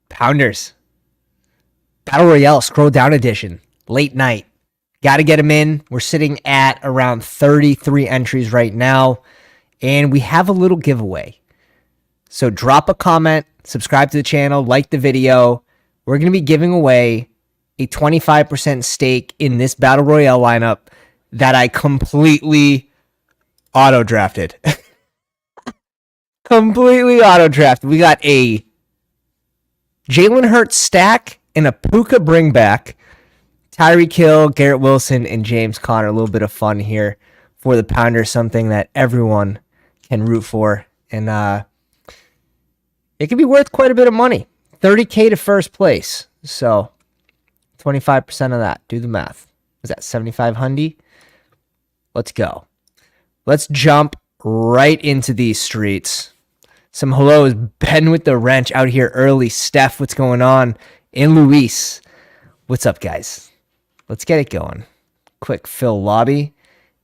Pounders. Battle Royale, scroll down edition. Late night. Got to get them in. We're sitting at around 33 entries right now. And we have a little giveaway. So drop a comment, subscribe to the channel, like the video. We're going to be giving away a 25% stake in this Battle Royale lineup that I completely auto-drafted. Completely auto-drafted. We got a Jalen Hurts stack and a Puka bringback. Tyreek Hill, Garrett Wilson, and James Conner. A little bit of fun here for the Pounders, something that everyone can root for. And it could be worth quite a bit of money. $30K to first place. So 25% of that. Do the math. Was that 7,500? Let's go. Let's jump right into these streets. Some hellos. Ben with the wrench out here early. Steph, what's going on? And Luis. What's up, guys? Let's get it going. Quick fill lobby.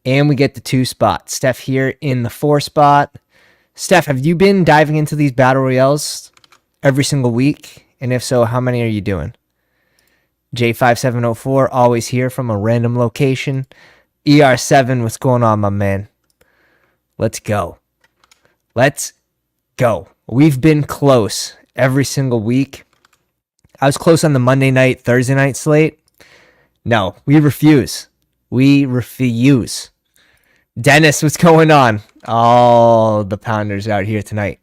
And we get the 2 spot. Steph here in the 4 spot. Steph, have you been diving into these Battle Royales every single week? And if so, how many are you doing? J5704, always here from a random location. ER7, what's going on, my man? Let's go. Let's go. We've been close every single week. I was close on the Monday night, Thursday night slate. No, we refuse. We refuse. Dennis, what's going on? All the Pounders out here tonight.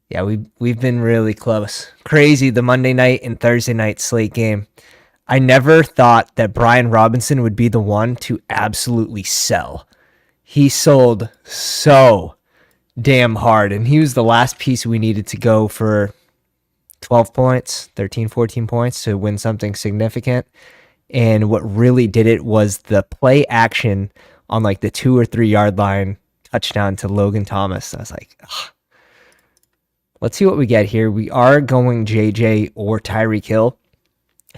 Yeah, we've been really close. Crazy, the Monday night and Thursday night slate game. I never thought that Brian Robinson would be the one to absolutely sell. He sold so damn hard, and he was the last piece we needed to go for 12 points, 13, 14 points to win something significant. And what really did it was the play action on like the 2 or 3 yard line touchdown to Logan Thomas. I was like, ugh. Let's see what we get here. We are going JJ or Tyreek Hill.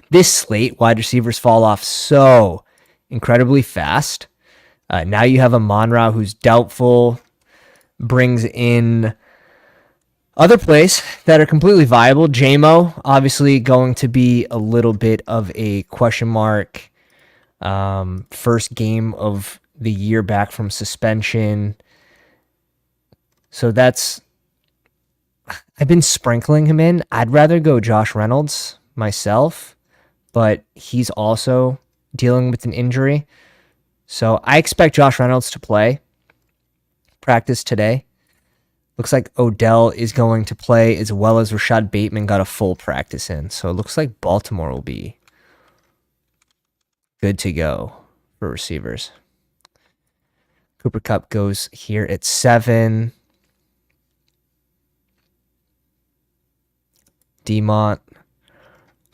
This slate, wide receivers fall off so incredibly fast. Now you have a Monra who's doubtful, brings in other plays that are completely viable. JMO, obviously going to be a little bit of a question mark. First game of the year back from suspension. So I've been sprinkling him in. I'd rather go Josh Reynolds myself, but he's also dealing with an injury. So I expect Josh Reynolds to play practice today. Looks like Odell is going to play as well as Rashad Bateman got a full practice in. So it looks like Baltimore will be good to go for receivers. Cooper Kupp goes here at 7. Demont.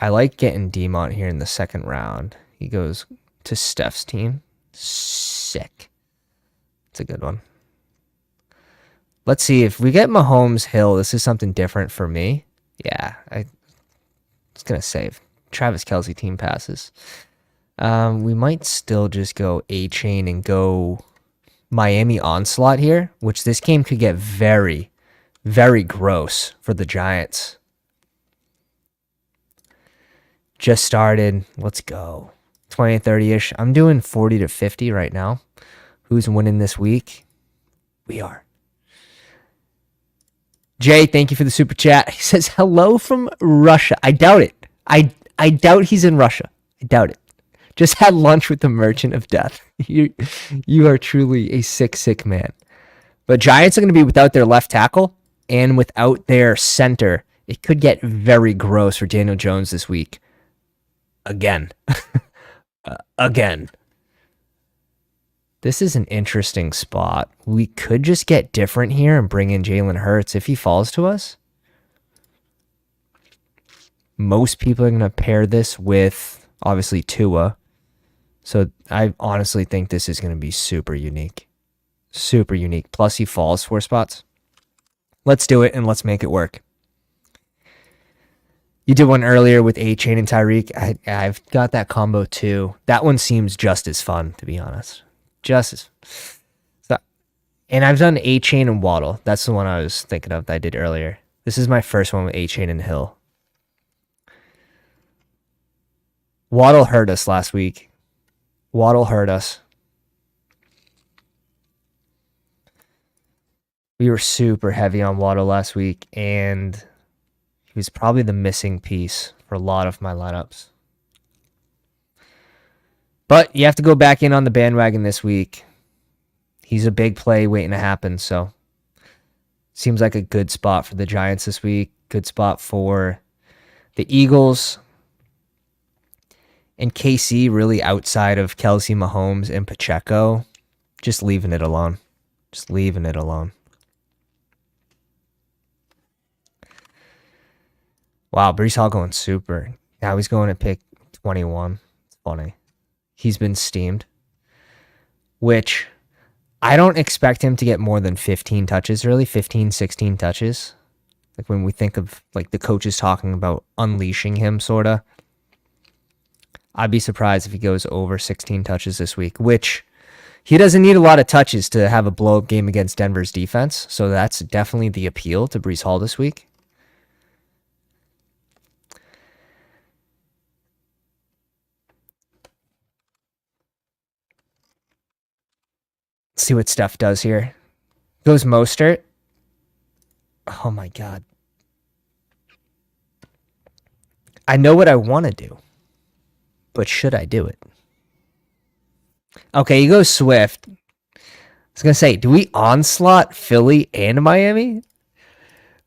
I like getting Demont here in the second round. He goes to Steph's team. Sick. It's a good one. Let's see if we get Mahomes Hill. This is something different for me. Yeah, I was going to save. Travis Kelce team passes. We might still just go A-Chain and go Miami Onslaught here, which this game could get very, very gross for the Giants. Just started. Let's go. 20 to 30-ish. I'm doing 40 to 50 right now. Who's winning this week? We are. Jay, thank you for the super chat. He says, hello from Russia. I doubt it. I doubt he's in Russia. I doubt it. Just had lunch with the merchant of death. You are truly a sick, sick man. But Giants are going to be without their left tackle and without their center. It could get very gross for Daniel Jones this week. Again. Again. This is an interesting spot. We could just get different here and bring in Jalen Hurts if he falls to us. Most people are going to pair this with, obviously, Tua. So I honestly think this is going to be super unique. Super unique. Plus he falls 4 spots. Let's do it and let's make it work. You did one earlier with A-Chain and Tyreek. I've got that combo too. That one seems just as fun, to be honest. Just as. So, and I've done A-Chain and Waddle. That's the one I was thinking of that I did earlier. This is my first one with A-Chain and Hill. Waddle hurt us last week. Waddle hurt us. We were super heavy on Waddle last week, and he was probably the missing piece for a lot of my lineups. But you have to go back in on the bandwagon this week. He's a big play waiting to happen, so seems like a good spot for the Giants this week. Good spot for the Eagles. And KC really outside of Kelsey, Mahomes, and Pacheco, just leaving it alone. Just leaving it alone. Wow, Breece Hall going super. Now he's going to pick 21. It's funny. He's been steamed. Which I don't expect him to get more than 15 touches, really. 15, 16 touches. Like when we think of like the coaches talking about unleashing him, sort of. I'd be surprised if he goes over 16 touches this week, which he doesn't need a lot of touches to have a blow-up game against Denver's defense. So that's definitely the appeal to Breece Hall this week. Let's see what Steph does here. Goes Mostert. Oh my God. I know what I want to do. But should I do it? Okay, he goes Swift. I was going to say, do we onslaught Philly and Miami?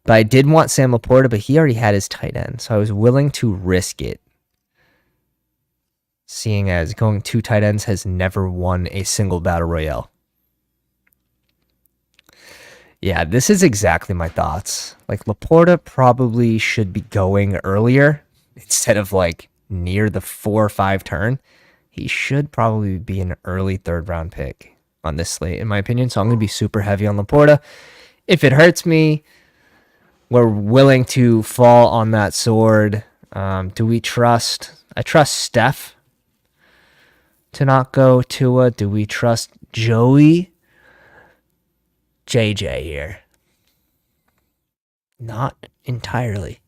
But I did want Sam Laporta, but he already had his tight end. So I was willing to risk it. Seeing as going 2 tight ends has never won a single battle royale. Yeah, this is exactly my thoughts. Like, Laporta probably should be going earlier instead of like near the 4 or 5 turn. He should probably be an early 3rd round pick on this slate, in my opinion. So I'm going to be super heavy on Laporta. If it hurts me, we're willing to fall on that sword. Do we trust? I trust Steph to not go Tua. Do we trust Joey? JJ here. Not entirely.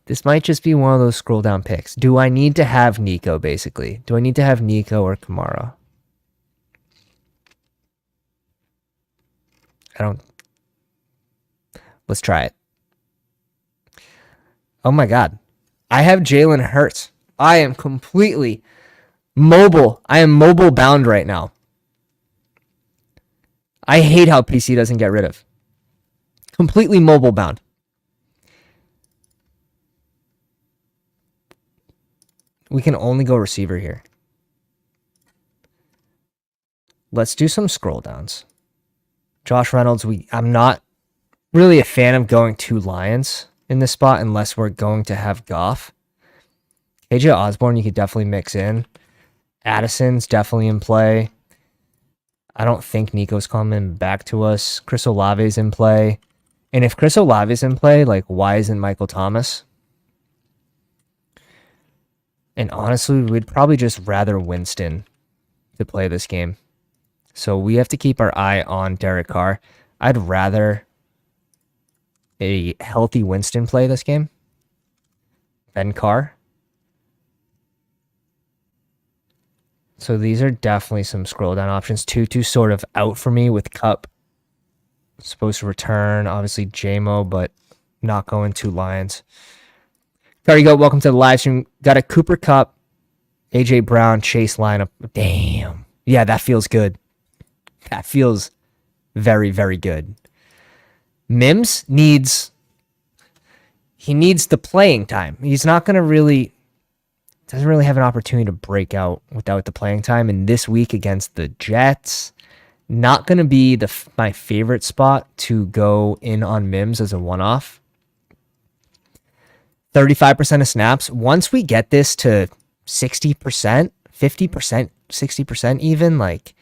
This might just be one of those scroll down picks. Do I need to have Nico, basically? Do I need to have Nico or Kamara? I don't. Let's try it. Oh my God. I have Jalen Hurts. I am completely mobile. I am mobile bound right now. I hate how PC doesn't get rid of. Completely mobile bound. We can only go receiver here. Let's do some scroll downs. Josh Reynolds, I'm not really a fan of going 2 Lions in this spot unless we're going to have Goff. KJ Osborne, you could definitely mix in. Addison's definitely in play. I don't think Nico's coming back to us. Chris Olave's in play. And if Chris Olave's in play, like, why isn't Michael Thomas? And honestly, we'd probably just rather Winston to play this game. So we have to keep our eye on Derek Carr. I'd rather a healthy Winston play this game than Carr. So these are definitely some scroll down options. Tutu sort of out for me with Cup. Supposed to return. Obviously JMO, but not going 2 Lions. There you go. Welcome to the live stream. Got a Cooper Cup, AJ Brown, Chase lineup. Damn. Yeah, that feels good. That feels very, very good. Mims needs the playing time. He's not going to doesn't really have an opportunity to break out without the playing time. And this week against the Jets, not going to be my favorite spot to go in on Mims as a one-off. 35% of snaps. Once we get this to 60%, 50%, 60% even, like,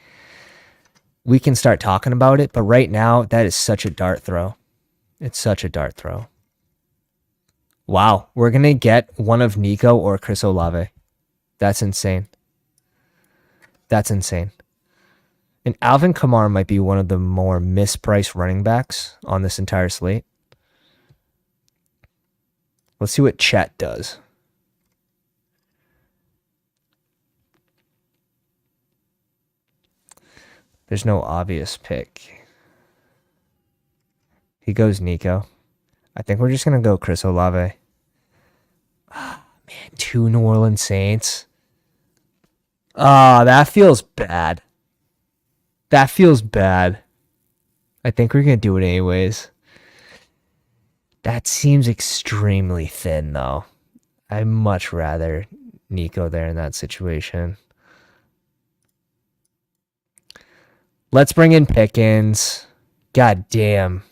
we can start talking about it. But right now, that is such a dart throw. It's such a dart throw. Wow, we're going to get one of Nico or Chris Olave. That's insane. That's insane. And Alvin Kamara might be one of the more mispriced running backs on this entire slate. Let's see what chat does. There's no obvious pick. He goes Nico. I think we're just going to go Chris Olave. Ah, man, 2 New Orleans Saints. Ah, that feels bad. That feels bad. I think we're going to do it anyways. That seems extremely thin, though. I'd much rather Nico there in that situation. Let's bring in Pickens. God damn.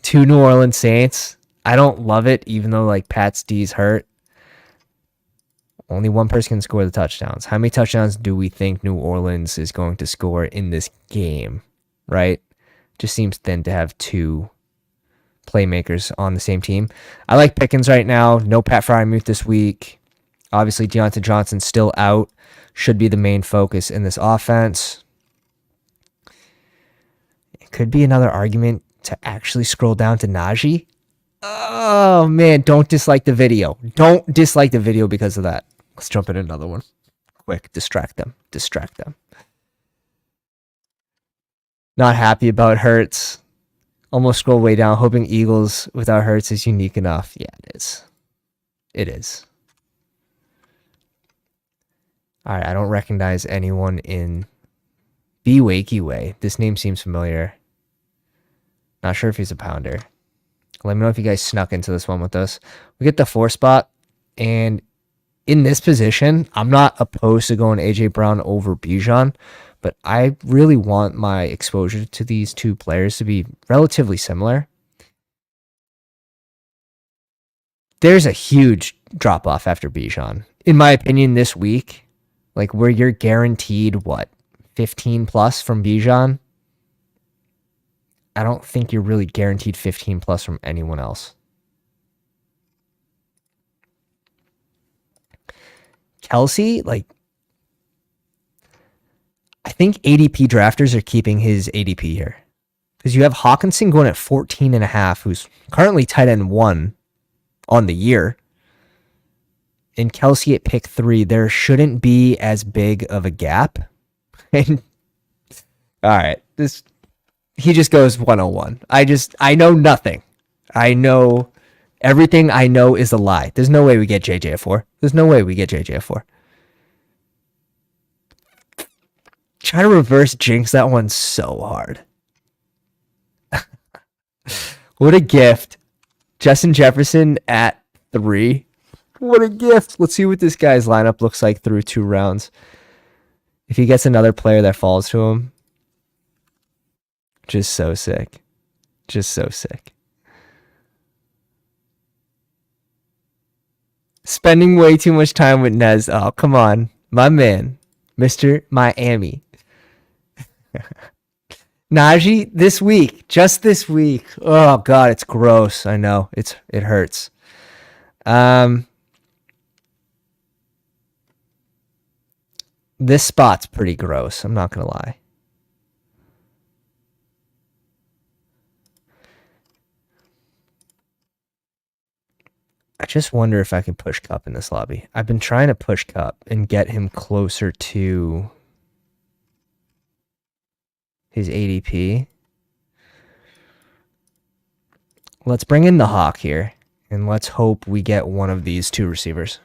2 New Orleans Saints. I don't love it, even though like Pat's D's hurt. Only one person can score the touchdowns. How many touchdowns do we think New Orleans is going to score in this game? Right? Just seems thin to have 2 playmakers on the same team. I like Pickens right now. No Pat Frymuth this week. Obviously, Deontay Johnson's still out. Should be the main focus in this offense. It could be another argument to actually scroll down to Najee. Oh, man. Don't dislike the video. Don't dislike the video because of that. Let's jump in another one. Quick. Distract them. Distract them. Not happy about Hurts. Almost scroll way down, hoping Eagles without Hurts is unique enough. Yeah, it is. It is. All right, I don't recognize anyone in B Wakey Way. This name seems familiar. Not sure if he's a pounder. Let me know if you guys snuck into this one with us. We get the 4 spot, and in this position, I'm not opposed to going AJ Brown over Bijan, but I really want my exposure to these 2 players to be relatively similar. There's a huge drop-off after Bijan. In my opinion, this week, like where you're guaranteed, 15 plus from Bijan? I don't think you're really guaranteed 15 plus from anyone else. Kelsey, I think ADP drafters are keeping his ADP here. Because you have Hawkinson going at 14.5, who's currently tight end 1 on the year. And Kelsey at pick 3. There shouldn't be as big of a gap. And all right, he just goes 101. I know nothing. I know everything I know is a lie. There's no way we get JJ at 4. There's no way we get JJ at 4. Try to reverse jinx that one so hard. What a gift. Justin Jefferson at 3. What a gift. Let's see what this guy's lineup looks like through 2 rounds. If he gets another player that falls to him, just so sick. Just so sick. Spending way too much time with Nez. Oh, come on. My man. Mr. Miami. Najee this week. Just this week. Oh, God. It's gross. I know. It hurts. This spot's pretty gross. I'm not going to lie. I just wonder if I can push Cup in this lobby. I've been trying to push Cup and get him closer to his ADP. Let's bring in the Hawk here, and let's hope we get one of these 2 receivers.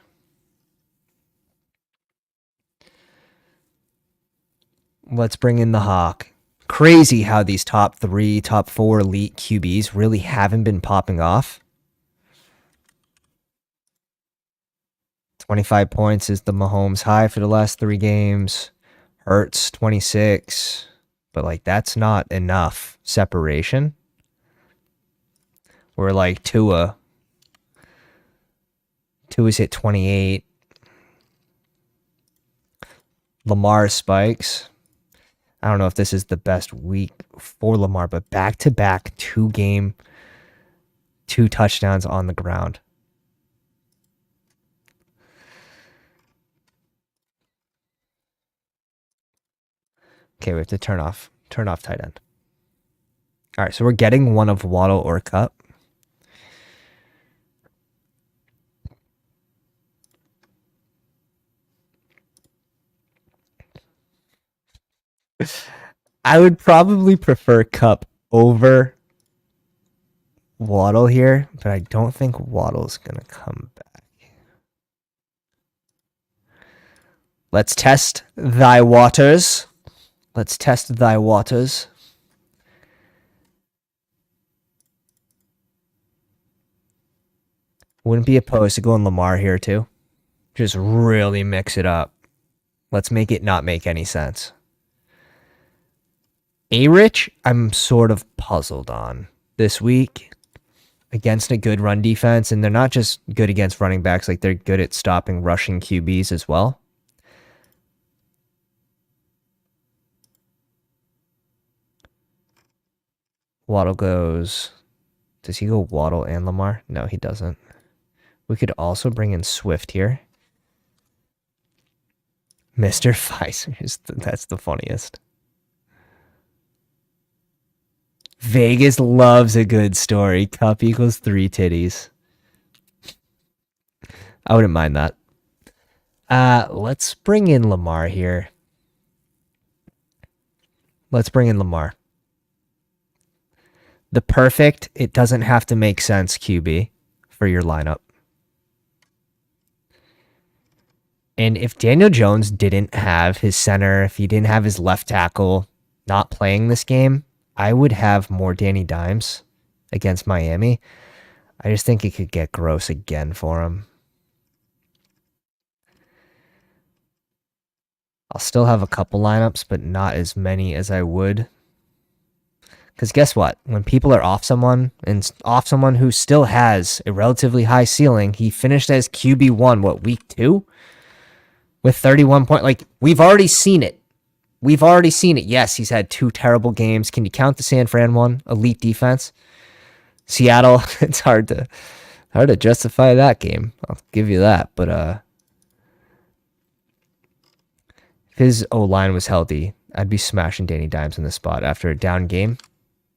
Let's bring in the Hawk. Crazy how these top 3, top 4 elite QBs really haven't been popping off. 25 points is the Mahomes high for the last 3 games. Hurts 26. But that's not enough separation. We're like Tua's hit 28. Lamar spikes. I don't know if this is the best week for Lamar, but back-to-back 2 touchdowns on the ground. Okay, we have to turn off tight end. All right, so we're getting one of Waddle or Cup. I would probably prefer Cup over Waddle here, but I don't think Waddle's going to come back. Let's test thy waters. Let's test thy waters. Wouldn't be opposed to going Lamar here too. Just really mix it up. Let's make it not make any sense. A-Rich, I'm sort of puzzled on this week against a good run defense, and they're not just good against running backs, like they're good at stopping rushing QBs as well. Waddle goes... Does he go Waddle and Lamar? No, he doesn't. We could also bring in Swift here. Mr. Pfizer, that's the funniest. Vegas loves a good story. Cup equals 3 titties. I wouldn't mind that. Let's bring in Lamar here. Let's bring in Lamar. The perfect, it doesn't have to make sense QB for your lineup. And if Daniel Jones didn't have his center, if he didn't have his left tackle not playing this game, I would have more Danny Dimes against Miami. I just think it could get gross again for him. I'll still have a couple lineups, but not as many as I would. Because guess what? When people are off someone, and off someone who still has a relatively high ceiling, he finished as QB1, what, week 2? With 31 points. Like, we've already seen it. We've already seen it. Yes, he's had 2 terrible games. Can you count the San Fran one? Elite defense. Seattle, it's hard to justify that game. I'll give you that. But if his O-line was healthy, I'd be smashing Danny Dimes in this spot after a down game.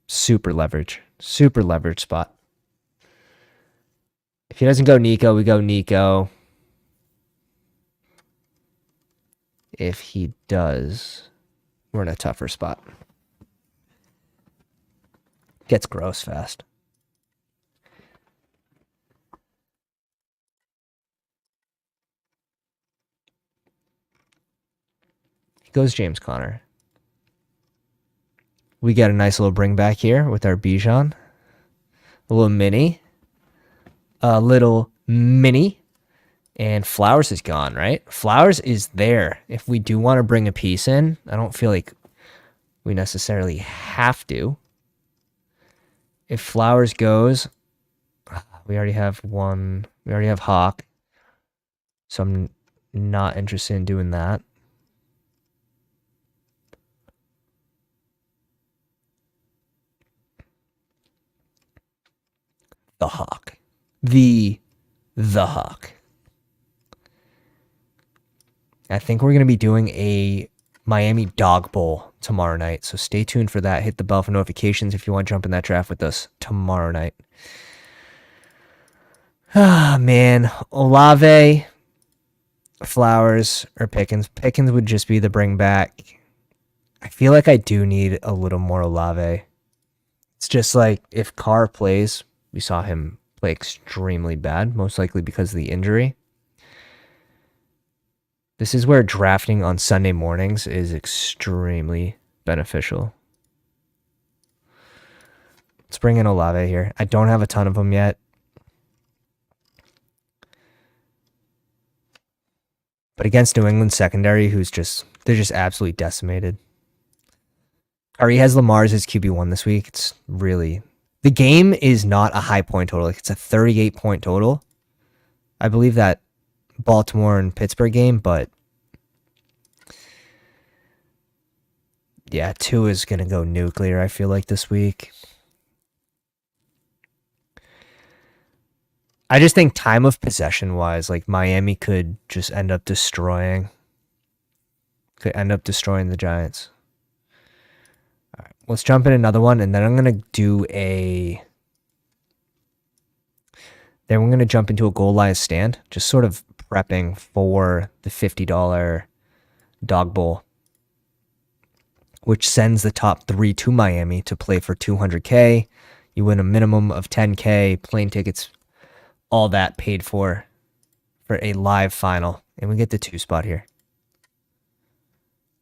Super leverage spot. If he doesn't go Nico, we go Nico. If he does, we're in a tougher spot. Gets gross fast. He goes James Conner. We get a nice little bring back here with our Bijan. A little mini. And Flowers is gone, right? Flowers is there. If we do want to bring a piece in, I don't feel like we necessarily have to. If Flowers goes, we already have one. We already have Hawk. So I'm not interested in doing that. The Hawk. The Hawk. I think we're going to be doing a Miami Dog Bowl tomorrow night. So stay tuned for that. Hit the bell for notifications if you want to jump in that draft with us tomorrow night. Ah, man. Olave, Flowers, or Pickens. Pickens would just be the bring back. I feel like I do need a little more Olave. It's just like if Carr plays, we saw him play extremely bad, most likely because of the injury. This is where drafting on Sunday mornings is extremely beneficial. Let's bring in Olave here. I don't have a ton of them yet. But against New England secondary, they're just absolutely decimated. Curry has Lamar's as QB1 this week. It's really... The game is not a high point total. Like, it's a 38-point total. I believe that Baltimore and Pittsburgh game, but yeah, 2 is going to go nuclear, I feel like, this week. I just think time of possession-wise, like, Miami could just end up destroying the Giants. All right, let's jump in another one, and then I'm going to do a... Then we're going to jump into a goal line stand, just sort of prepping for the $50 dog bowl. which sends the top 3 to Miami to play for $200K. You win a minimum of $10K, plane tickets, all that paid for a live final. And we get the 2 spot here.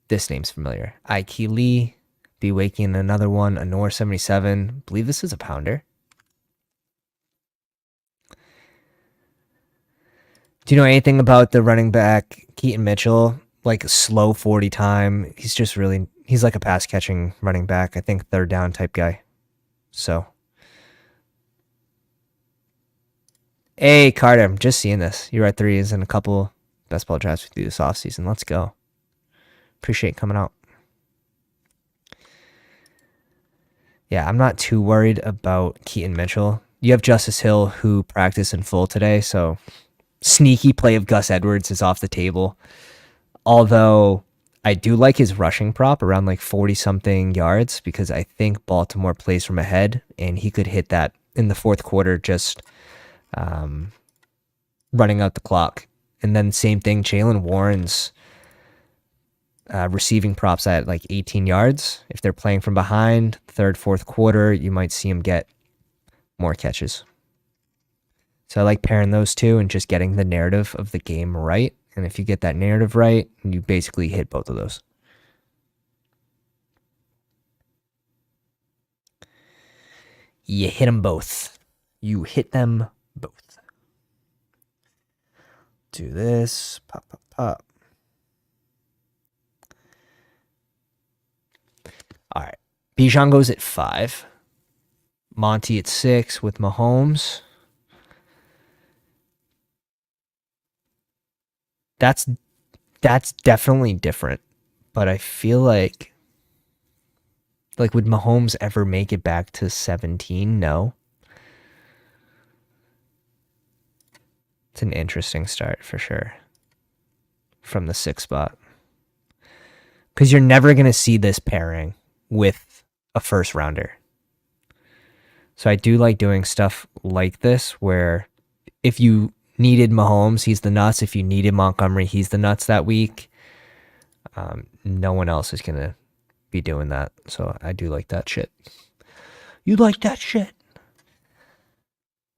This name's familiar. Ike Lee, Be Waking, another one, Anor 77. I believe this is a pounder. Do you know anything about the running back, Keaton Mitchell? Like a slow 40 time. He's like a pass catching running back. I think third down type guy. So. Hey, Carter, I'm just seeing this. You're at 3s and a couple best ball drafts we do this offseason. Let's go. Appreciate coming out. Yeah, I'm not too worried about Keaton Mitchell. You have Justice Hill who practiced in full today, so sneaky play of Gus Edwards is off the table. Although I do like his rushing prop around like 40-something yards because I think Baltimore plays from ahead and he could hit that in the fourth quarter just running out the clock. And then same thing, Jalen Warren's receiving props at like 18 yards. If they're playing from behind, third, fourth quarter, you might see him get more catches. So I like pairing those two and just getting the narrative of the game right. And if you get that narrative right, you basically hit both of those. You hit them both. You hit them both. Do this. Pop, pop, pop. All right. Bijan goes at 5. Monty at 6 with Mahomes. That's definitely different. But I feel like would Mahomes ever make it back to 17? No. It's an interesting start for sure. From the 6th spot. Because you're never going to see this pairing with a first rounder. So I do like doing stuff like this where if you needed Mahomes, he's the nuts. If you needed Montgomery, he's the nuts that week. No one else is going to be doing that. So I do like that shit. You like that shit?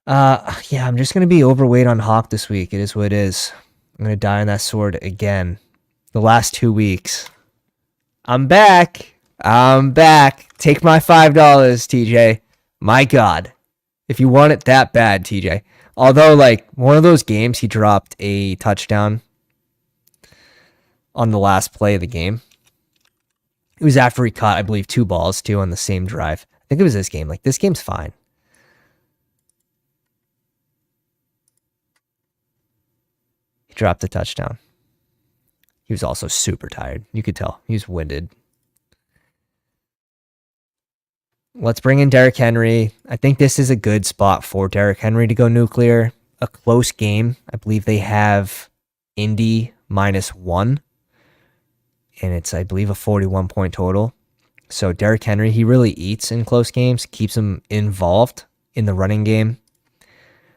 Yeah, I'm just going to be overweight on Hawk this week. It is what it is. I'm going to die on that sword again. The last 2 weeks. I'm back. Take my $5, TJ. My God. If you want it that bad, TJ. Although, like, one of those games, he dropped a touchdown on the last play of the game. It was after he caught, I believe, 2 balls, too, on the same drive. I think it was this game. Like, this game's fine. He dropped a touchdown. He was also super tired. You could tell. He was winded. Let's bring in Derrick Henry. I think this is a good spot for Derrick Henry to go nuclear. A close game. I believe they have Indy -1. And it's, I believe, a 41-point total. So Derrick Henry, he really eats in close games. Keeps him involved in the running game.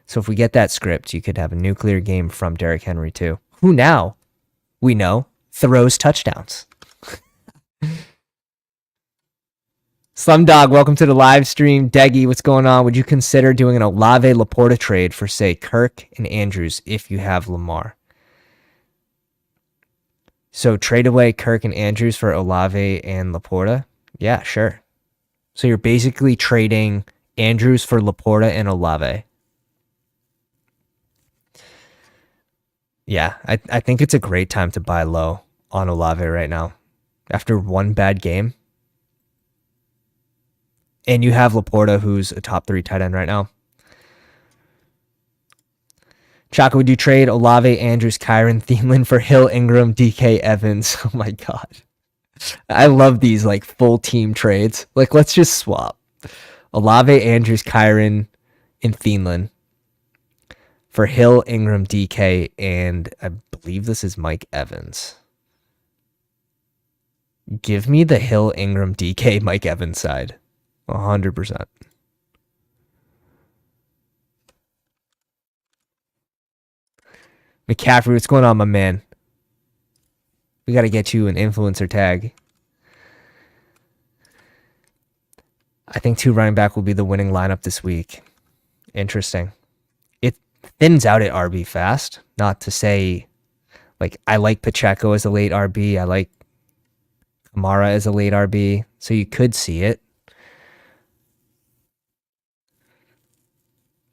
So if we get that script, you could have a nuclear game from Derrick Henry too. Who now, we know, throws touchdowns. Slumdog, welcome to the live stream. Deggy, what's going on? Would you consider doing an Olave-Laporta trade for, say, Kirk and Andrews if you have Lamar? So trade away Kirk and Andrews for Olave and Laporta? Yeah, sure. So you're basically trading Andrews for Laporta and Olave. Yeah, I think it's a great time to buy low on Olave right now. After one bad game. And you have Laporta, who's a top 3 tight end right now. Chaka, would you trade Olave, Andrews, Kyron, Thielen for Hill, Ingram, DK, Evans? Oh my God. I love these like full team trades. Like, let's just swap. Olave, Andrews, Kyron, and Thielen for Hill, Ingram, DK, and I believe this is Mike Evans. Give me the Hill, Ingram, DK, Mike Evans side. 100%. McCaffrey, what's going on, my man? We got to get you an influencer tag. I think 2 running back will be the winning lineup this week. Interesting. It thins out at RB fast. Not to say, like, I like Pacheco as a late RB. I like Kamara as a late RB. So you could see it.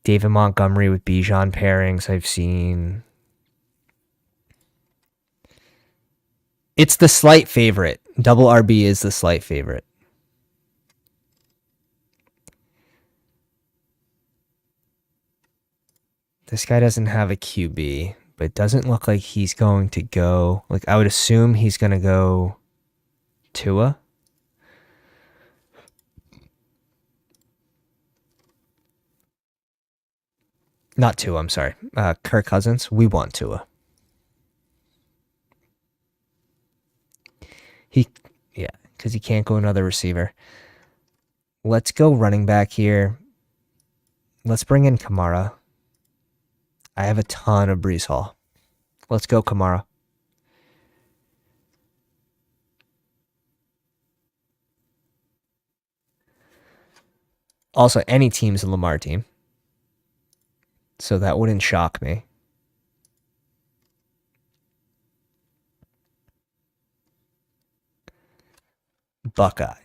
David Montgomery with Bijan pairings I've seen. It's the slight favorite. Double RB is the slight favorite. This guy doesn't have a QB, but it doesn't look like he's going to go. Like, I would assume he's going to go Tua. Not Tua, I'm sorry. Kirk Cousins. We want Tua. Yeah, because he can't go another receiver. Let's go running back here. Let's bring in Kamara. I have a ton of Breece Hall. Let's go Kamara. Also, any team's a Lamar team. So that wouldn't shock me. Buckeye.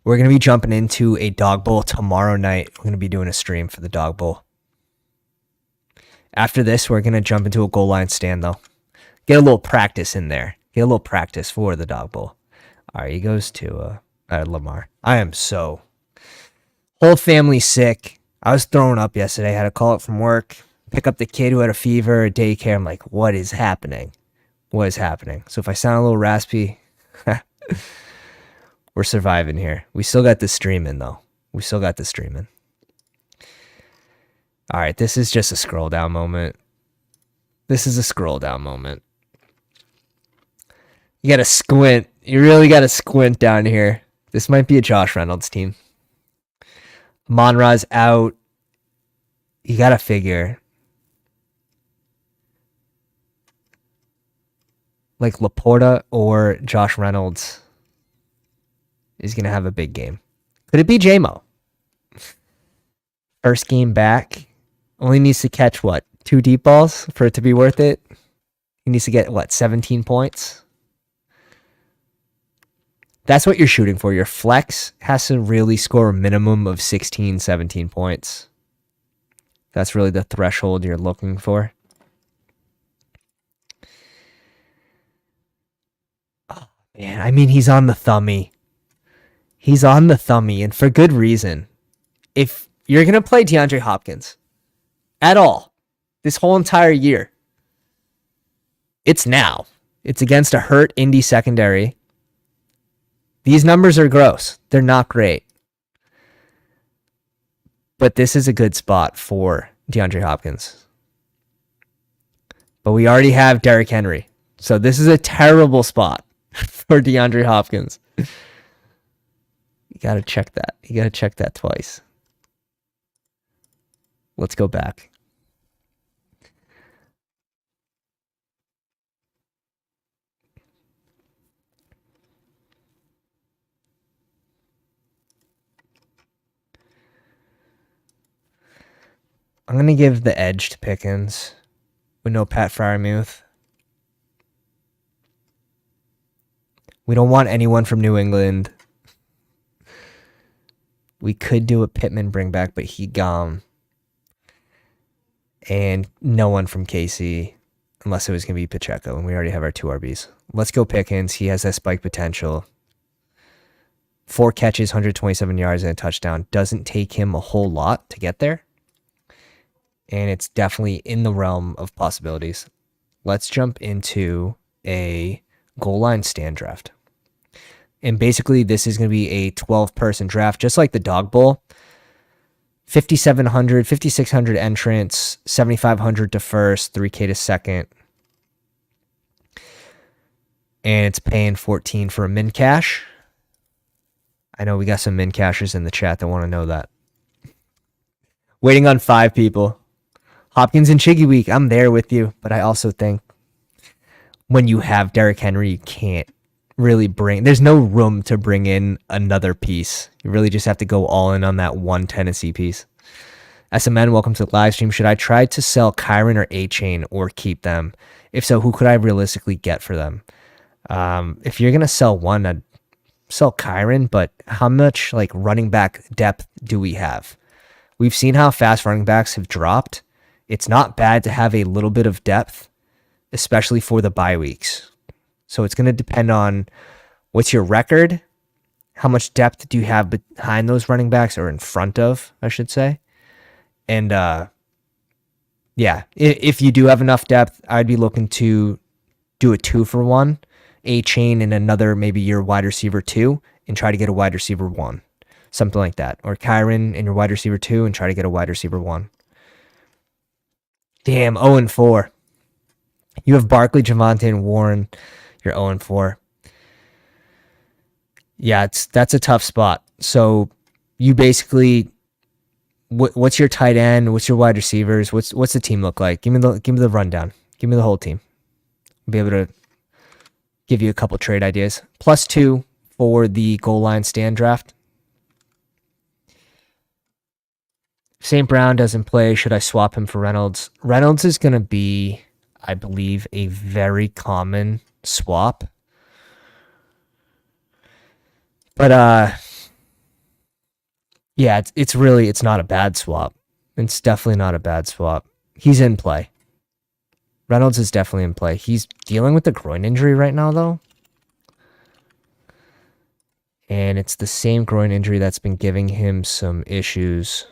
We're going to be jumping into a dog bowl tomorrow night. We're going to be doing a stream for the dog bowl. After this, we're going to jump into a goal line stand, though. Get a little practice in there. Get a little practice for the dog bowl. All right, he goes to Lamar. I am so... Whole family sick. I was throwing up yesterday. Had to call it from work. Pick up the kid who had a fever, daycare. I'm like, what is happening? What is happening? So if I sound a little raspy... We're surviving here. We still got the stream in, though. We still got the stream in. All right, this is just a scroll down moment. This is a scroll down moment. You got to squint. You really got to squint down here. This might be a Josh Reynolds team. Monra's out. You got to figure. Like Laporta or Josh Reynolds is going to have a big game. Could it be J-Mo? First game back. Only needs to catch, what, 2 deep balls for it to be worth it? He needs to get, what, 17 points? That's what you're shooting for. Your flex has to really score a minimum of 16, 17 points. That's really the threshold you're looking for. Oh, man, I mean, he's on the thummy. He's on the thummy, and for good reason. If you're going to play DeAndre Hopkins at all this whole entire year, it's now. It's against a hurt Indy secondary. These numbers are gross. They're not great. But this is a good spot for DeAndre Hopkins. But we already have Derrick Henry. So this is a terrible spot for DeAndre Hopkins. You got to check that. You got to check that twice. Let's go back. I'm going to give the edge to Pickens with no Pat Freiermuth. We don't want anyone from New England. We could do a Pittman bring back, but he gone. And no one from KC, unless it was going to be Pacheco, and we already have our 2 RBs. Let's go Pickens. He has that spike potential. 4 catches, 127 yards, and a touchdown. Doesn't take him a whole lot to get there. And it's definitely in the realm of possibilities. Let's jump into a goal line stand draft. And basically, this is going to be a 12-person draft, just like the Dog Bowl. 5,700, 5,600 entrants, 7,500 to first, 3K to second. And it's paying 14 for a min cash. I know we got some min cashers in the chat that want to know that. Waiting on 5 people. Hopkins and Chiggy week, I'm there with you. But I also think when you have Derrick Henry, you can't really bring. There's no room to bring in another piece. You really just have to go all in on that one Tennessee piece. SMN, welcome to the live stream. Should I try to sell Kyron or A-Chain or keep them? If so, who could I realistically get for them? If you're gonna sell one, I'd sell Kyron, but how much like running back depth do we have? We've seen how fast running backs have dropped. It's not bad to have a little bit of depth, especially for the bye weeks. So it's going to depend on what's your record, how much depth do you have behind those running backs, or in front of, I should say. And yeah, if you do have enough depth, I'd be looking to do a 2-for-1, A-Chain and another maybe your wide receiver 2, and try to get a wide receiver 1. Something like that. Or Kyron and your wide receiver 2 and try to get a wide receiver 1. Damn, 0-4. You have Barkley, Javonte, and Warren. You're 0-4. Yeah, that's a tough spot. So you basically, what's your tight end? What's your wide receivers? What's the team look like? Give me the rundown. Give me the whole team. I'll be able to give you a couple trade ideas. +2 for the goal line stand draft. St. Brown doesn't play. Should I swap him for Reynolds? Reynolds is going to be, I believe, a very common swap. But yeah, it's not a bad swap. It's definitely not a bad swap. He's in play. Reynolds is definitely in play. He's dealing with a groin injury right now, though. And it's the same groin injury that's been giving him some issues.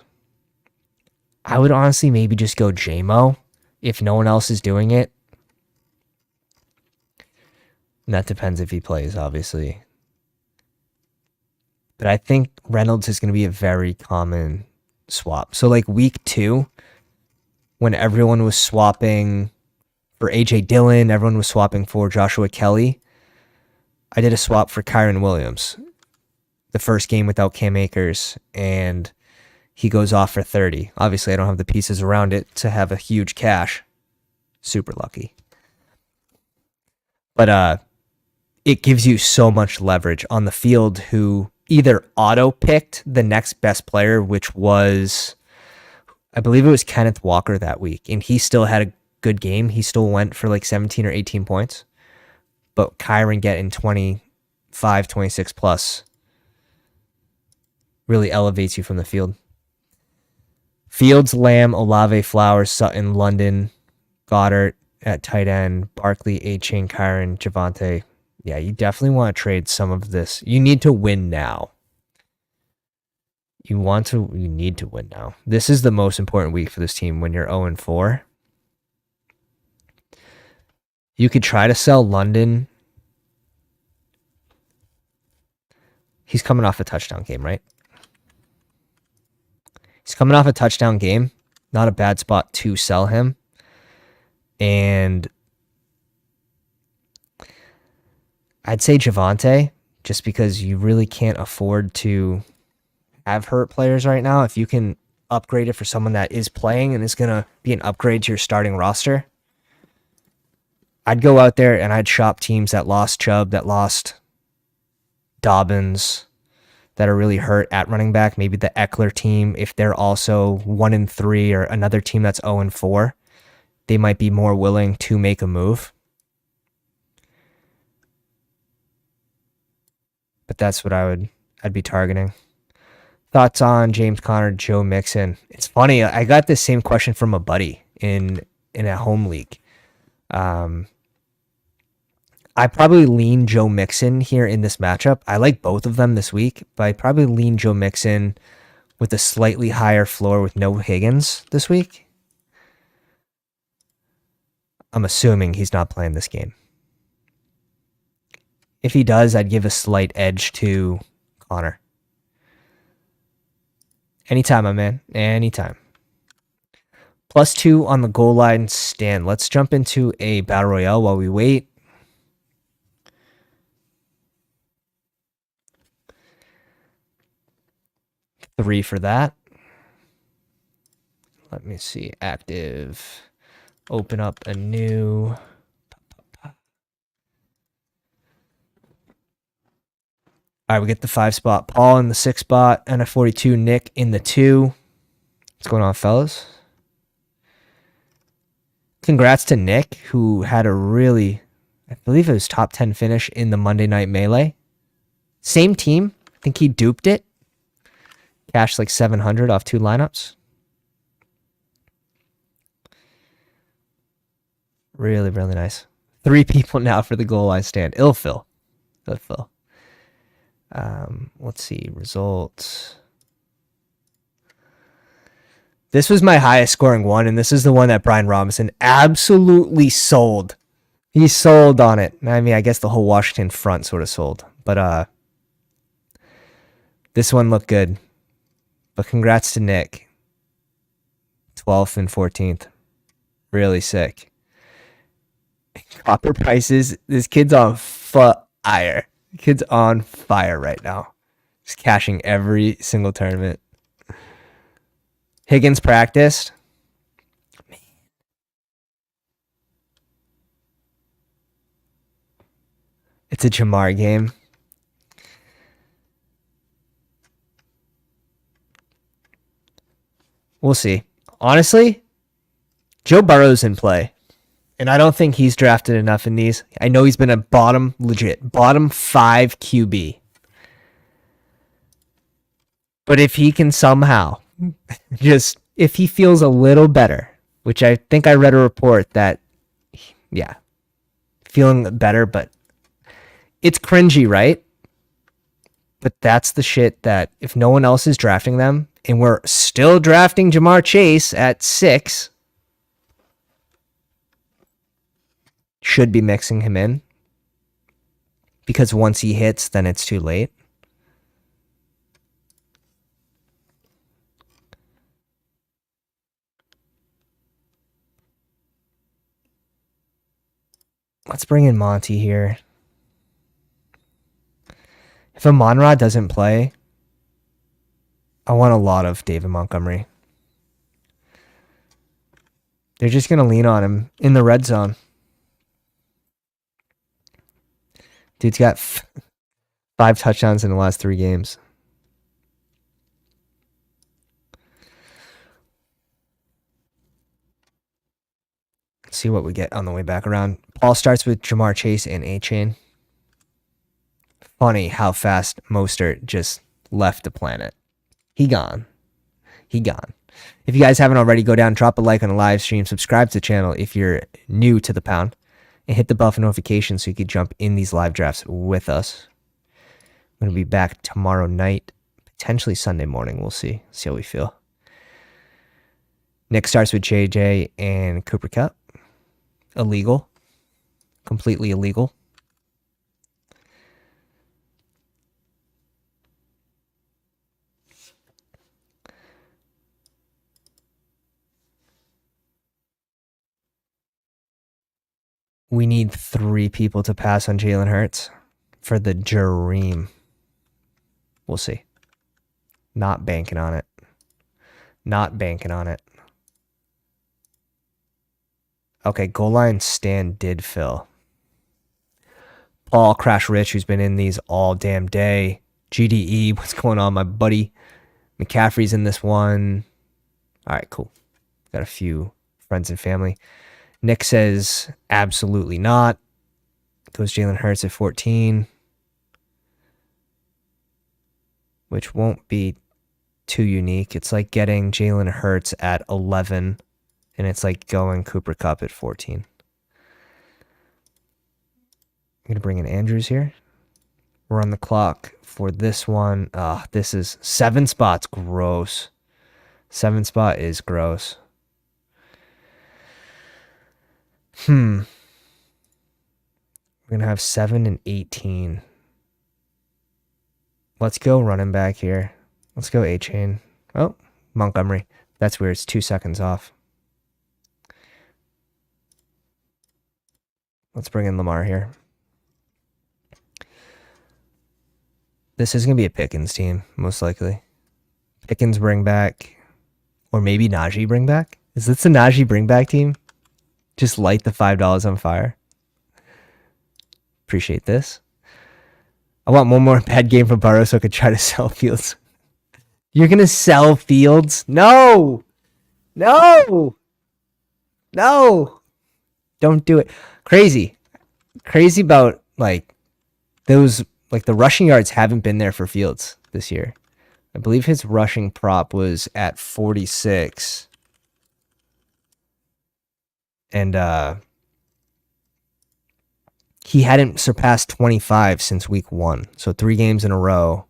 I would honestly maybe just go JMO if no one else is doing it. And that depends if he plays, obviously. But I think Reynolds is going to be a very common swap. So like week 2, when everyone was swapping for A.J. Dillon, everyone was swapping for Joshua Kelly, I did a swap for Kyron Williams. The first game without Cam Akers, and he goes off for 30. Obviously, I don't have the pieces around it to have a huge cash. Super lucky. But it gives you so much leverage on the field who either auto-picked the next best player, which was, I believe it was Kenneth Walker that week, and he still had a good game. He still went for like 17 or 18 points. But Kyron getting 25, 26 plus really elevates you from the field. Fields, Lamb, Olave, Flowers, Sutton, London, Goddard at tight end, Barkley, A-Chain, Kyron, Javonte. Yeah, you definitely want to trade some of this. You need to win now. You need to win now. This is the most important week for this team when you're 0-4. You could try to sell London. He's coming off a touchdown game, right? He's coming off a touchdown game. Not a bad spot to sell him. And I'd say Javonte, just because you really can't afford to have hurt players right now. If you can upgrade it for someone that is playing and is going to be an upgrade to your starting roster, I'd go out there and I'd shop teams that lost Chubb, that lost Dobbins, that are really hurt at running back. Maybe the Eckler team, if they're also 1-3, or another team that's 0-4, they might be more willing to make a move. But that's what I'd be targeting. Thoughts on James Conner, Joe Mixon? It's funny, I got this same question from a buddy in a home league. I probably lean Joe Mixon here in this matchup. I like both of them this week, but I probably lean Joe Mixon with a slightly higher floor with no Higgins this week. I'm assuming he's not playing this game. If he does, I'd give a slight edge to Connor. Anytime, my man. Anytime. +2 on the goal line stand. Let's jump into a battle royale while we wait. Three for that. Let me see. Active. Open up a new. All right, we get the 5 spot. Paul in the 6 spot. And a 42. Nick in the 2. What's going on, fellas? Congrats to Nick, who had a really, I believe it was top 10 finish in the Monday Night Melee. Same team. I think he duped it. Cashed like 700 off 2 lineups. Really, really nice. 3 people now for the goal line stand. Ilfil. Let's see. Results. This was my highest scoring one, and this is the one that Brian Robinson absolutely sold. He sold on it. I mean, I guess the whole Washington front sort of sold. But this one looked good. But congrats to Nick. 12th and 14th. Really sick. Copper prices. This kid's on fire. Kid's on fire right now. Just cashing every single tournament. Higgins practiced. Man. It's a Jamar game. We'll see. Honestly, Joe Burrow's in play. And I don't think he's drafted enough in these. I know he's been a bottom 5 QB. But if he can somehow just, if he feels a little better, which I think I read a report that, yeah, feeling better, but it's cringy, right? But that's the shit that if no one else is drafting them, and we're still drafting Jamar Chase at 6, should be mixing him in. Because once he hits, then it's too late. Let's bring in Monty here. If Amon-Ra doesn't play, I want a lot of David Montgomery. They're just going to lean on him in the red zone. Dude's got 5 touchdowns in the last 3 games. Let's see what we get on the way back around. Paul starts with Jamar Chase and A-Chain. Funny how fast Mostert just left the planet. He gone. If you guys haven't already, go down, drop a like on the live stream, subscribe to the channel if you're new to the pound, and hit the bell for notifications so you can jump in these live drafts with us. I'm going to be back tomorrow night, potentially Sunday morning. We'll see how we feel. Nick starts with JJ and Cooper Kupp. Illegal. Completely illegal. We need 3 people to pass on Jalen Hurts for the dream. We'll see. Not banking on it. Okay, goal line stand did fill. Paul Crash Rich, who's been in these all damn day. GDE, what's going on, my buddy? McCaffrey's in this one. All right, cool. Got a few friends and family. Nick says absolutely not. Goes Jalen Hurts at 14. Which won't be too unique. It's like getting Jalen Hurts at 11. And it's like going Cooper Kupp at 14. I'm going to bring in Andrews here. We're on the clock for this one. This is 7 spots. Gross. 7 spot is gross. We're going to have 7 and 18. Let's go running back here. Let's go A-Chain. Oh, Montgomery. That's weird. It's 2 seconds off. Let's bring in Lamar here. This is going to be a Pickens team, most likely. Pickens bring back, or maybe Najee bring back. Is this a Najee bring back team? Just light the $5 on fire. Appreciate this. I want one more bad game from Burrow so I could try to sell Fields. You're going to sell Fields? No! No! No! Don't do it. Crazy. Crazy about, like, those, like, the rushing yards haven't been there for Fields this year. I believe his rushing prop was at 46. And he hadn't surpassed 25 since week 1. So 3 games in a row.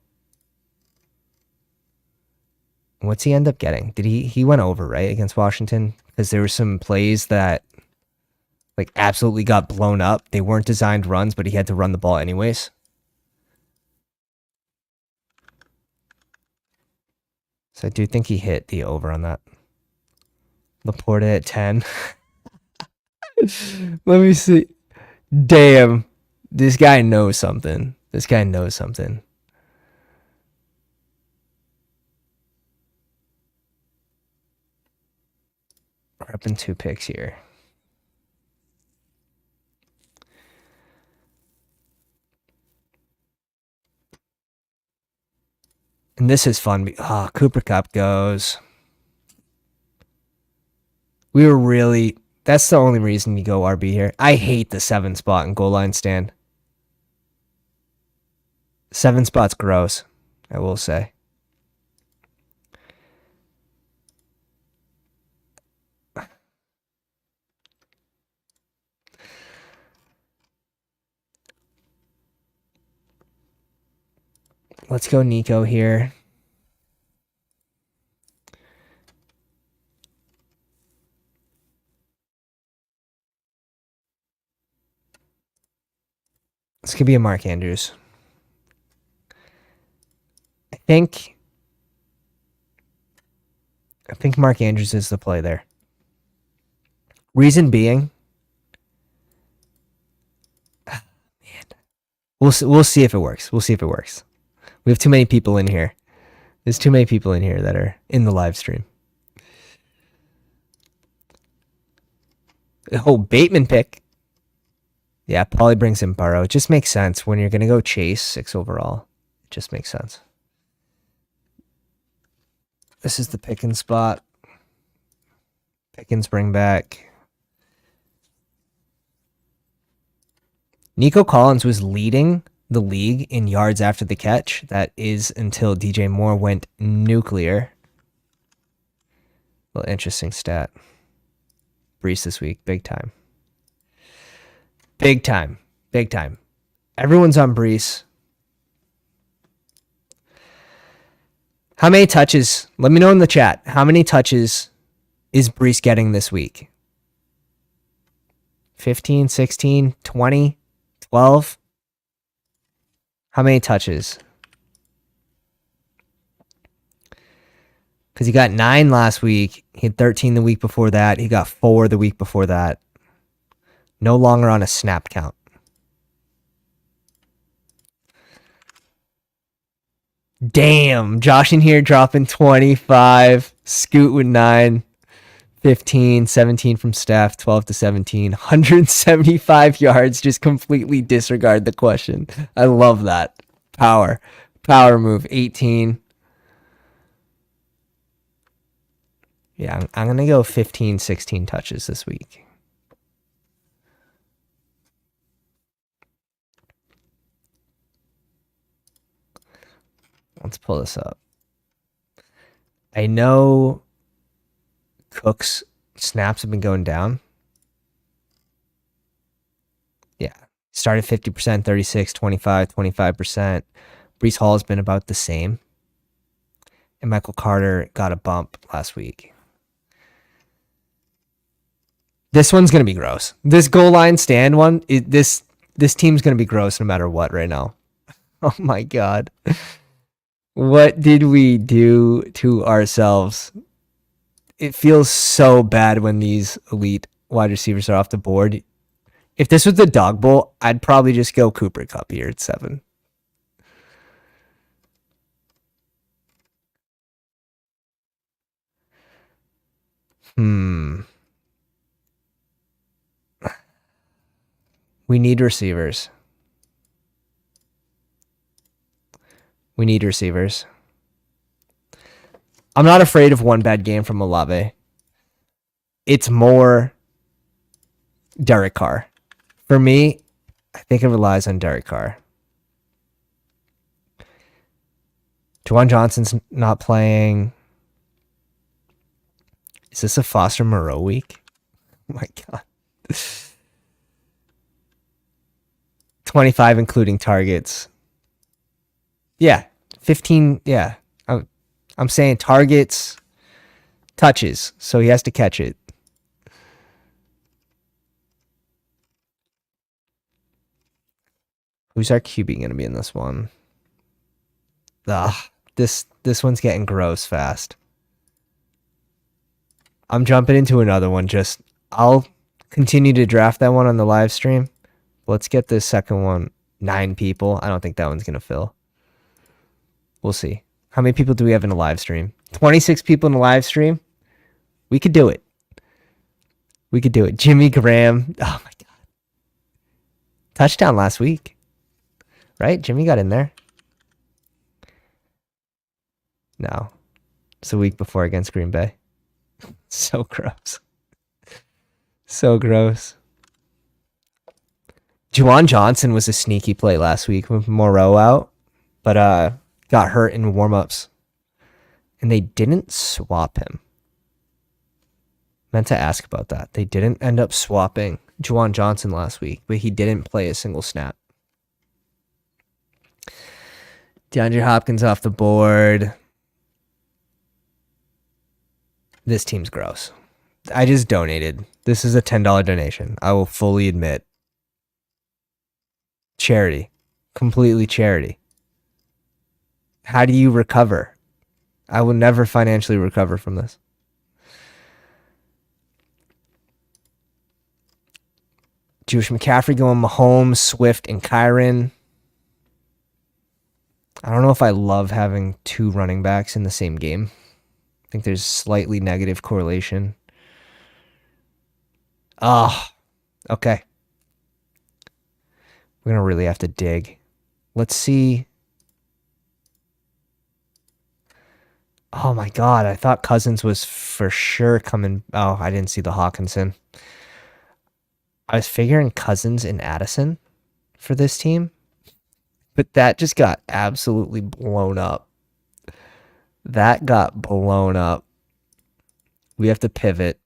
What's he end up getting? Did he went over, right, against Washington? Because there were some plays that like absolutely got blown up. They weren't designed runs, but he had to run the ball anyways. So I do think he hit the over on that. Laporta at 10. Let me see. Damn. This guy knows something. This guy knows something. Repping 2 picks here. And this is fun. Cooper Kupp goes. We were really... That's the only reason you go RB here. I hate the 7 spot and goal line stand. 7 spot's gross, I will say. Let's go Nico here. This could be a Mark Andrews. I think Mark Andrews is the play there. Reason being, man, we'll see if it works. We'll see if it works. We have too many people in here. There's too many people in here that are in the live stream. Oh, Bateman pick. Yeah, Paulie brings in Burrow. It just makes sense when you're going to go chase 6 overall. It just makes sense. This is the Pickens spot. Pickens bring back. Nico Collins was leading the league in yards after the catch. That is until DJ Moore went nuclear. Well, interesting stat. Brees this week, big time. Big time. Big time. Everyone's on Brees. How many touches? Let me know in the chat. How many touches is Brees getting this week? 15, 16, 20, 12? How many touches? Because he got 9 last week. He had 13 the week before that. He got 4 the week before that. No longer on a snap count. Damn. Josh in here dropping 25. Scoot with 9. 15, 17 from Steph, 12 to 17. 175 yards. Just completely disregard the question. I love that. Power move. 18. Yeah, I'm going to go 15, 16 touches this week. Let's pull this up. I know Cook's snaps have been going down. Yeah. Started 50%, 36, 25, 25%. Brees Hall has been about the same. And Michael Carter got a bump last week. This one's going to be gross. This goal line stand one, this team's going to be gross no matter what right now. Oh my God. What did we do to ourselves? It feels so bad when these elite wide receivers are off the board. If this was the dog bowl, I'd probably just go Cooper Kupp here at 7. We need receivers. We need receivers. I'm not afraid of one bad game from Olave. It's more Derek Carr. For me, I think it relies on Derek Carr. Juwan Johnson's not playing. Is this a Foster Moreau week? Oh my God. 25 including targets. Yeah. 15. Yeah. I'm saying targets, touches. So he has to catch it. Who's our QB going to be in this one? This one's getting gross fast. I'm jumping into another one. I'll continue to draft that one on the live stream. Let's get this second one. 9 people. I don't think that one's going to fill. We'll see. How many people do we have in a live stream? 26 people in a live stream. We could do it. We could do it. Jimmy Graham. Oh my God. Touchdown last week. Right? Jimmy got in there. No. It's the week before against Green Bay. So gross. So gross. Juwan Johnson was a sneaky play last week with Moreau out, but got hurt in warm-ups. And they didn't swap him. Meant to ask about that. They didn't end up swapping Juwan Johnson last week, but he didn't play a single snap. DeAndre Hopkins off the board. This team's gross. I just donated. This is a $10 donation. I will fully admit. Charity. Completely charity. How do you recover? I will never financially recover from this. Jewish McCaffrey going Mahomes, Swift, and Kyron. I don't know if I love having 2 running backs in the same game. I think there's slightly negative correlation. Okay. We're going to really have to dig. Let's see. Oh my God. I thought Cousins was for sure coming. Oh, I didn't see the Hawkinson. I was figuring Cousins and Addison for this team, but that just got absolutely blown up. That got blown up. We have to pivot.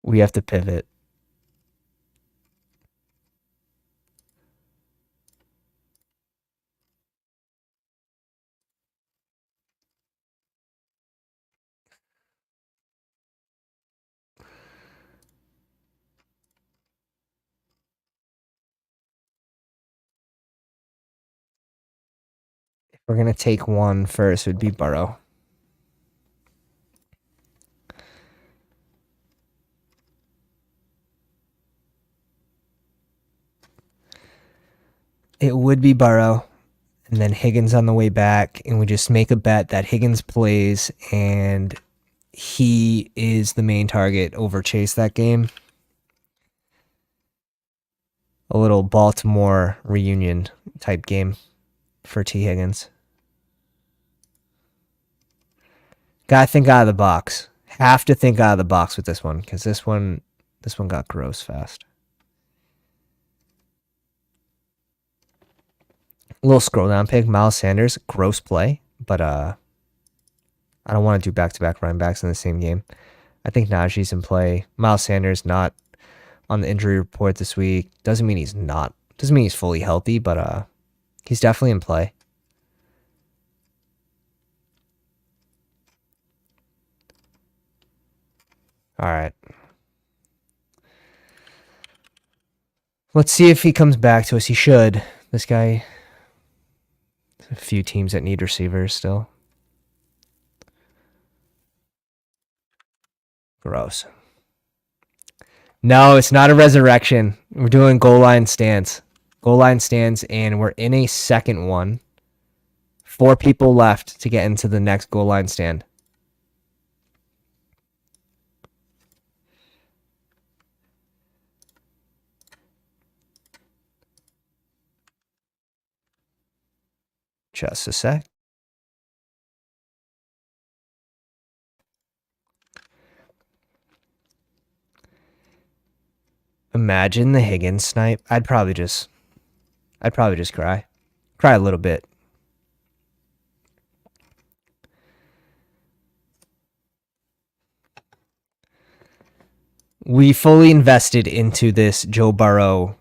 We have to pivot. If we're going to take one first, it would be Burrow. It would be Burrow, and then Higgins on the way back, and we just make a bet that Higgins plays and he is the main target over Chase that game. A little Baltimore reunion type game for T. Higgins. Gotta think out of the box. Have to think out of the box with this one, because this one got gross fast. A little scroll down pick. Miles Sanders, gross play, but I don't want to do back-to-back running backs in the same game. I think Najee's in play. Miles Sanders not on the injury report this week. Doesn't mean he's fully healthy, but he's definitely in play. All right. Let's see if he comes back to us. He should. This guy. A few teams that need receivers still. Gross. No, it's not a resurrection. We're doing goal line stands. Goal line stands, and we're in a second one. 4 people left to get into the next goal line stand. Just a sec. Imagine the Higgins snipe. I'd probably just cry. Cry a little bit. We fully invested into this Joe Burrow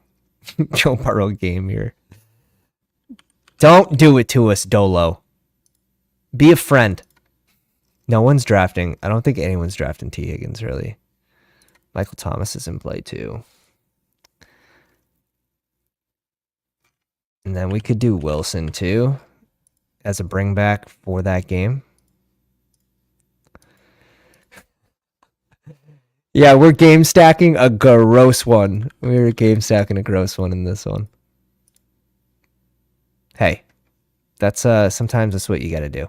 game here. Don't do it to us, Dolo. Be a friend. No one's drafting. I don't think anyone's drafting T. Higgins, really. Michael Thomas is in play, too. And then we could do Wilson, too, as a bring back for that game. Yeah, we're game stacking a gross one. We're game stacking a gross one in this one. Hey, that's sometimes that's what you gotta do.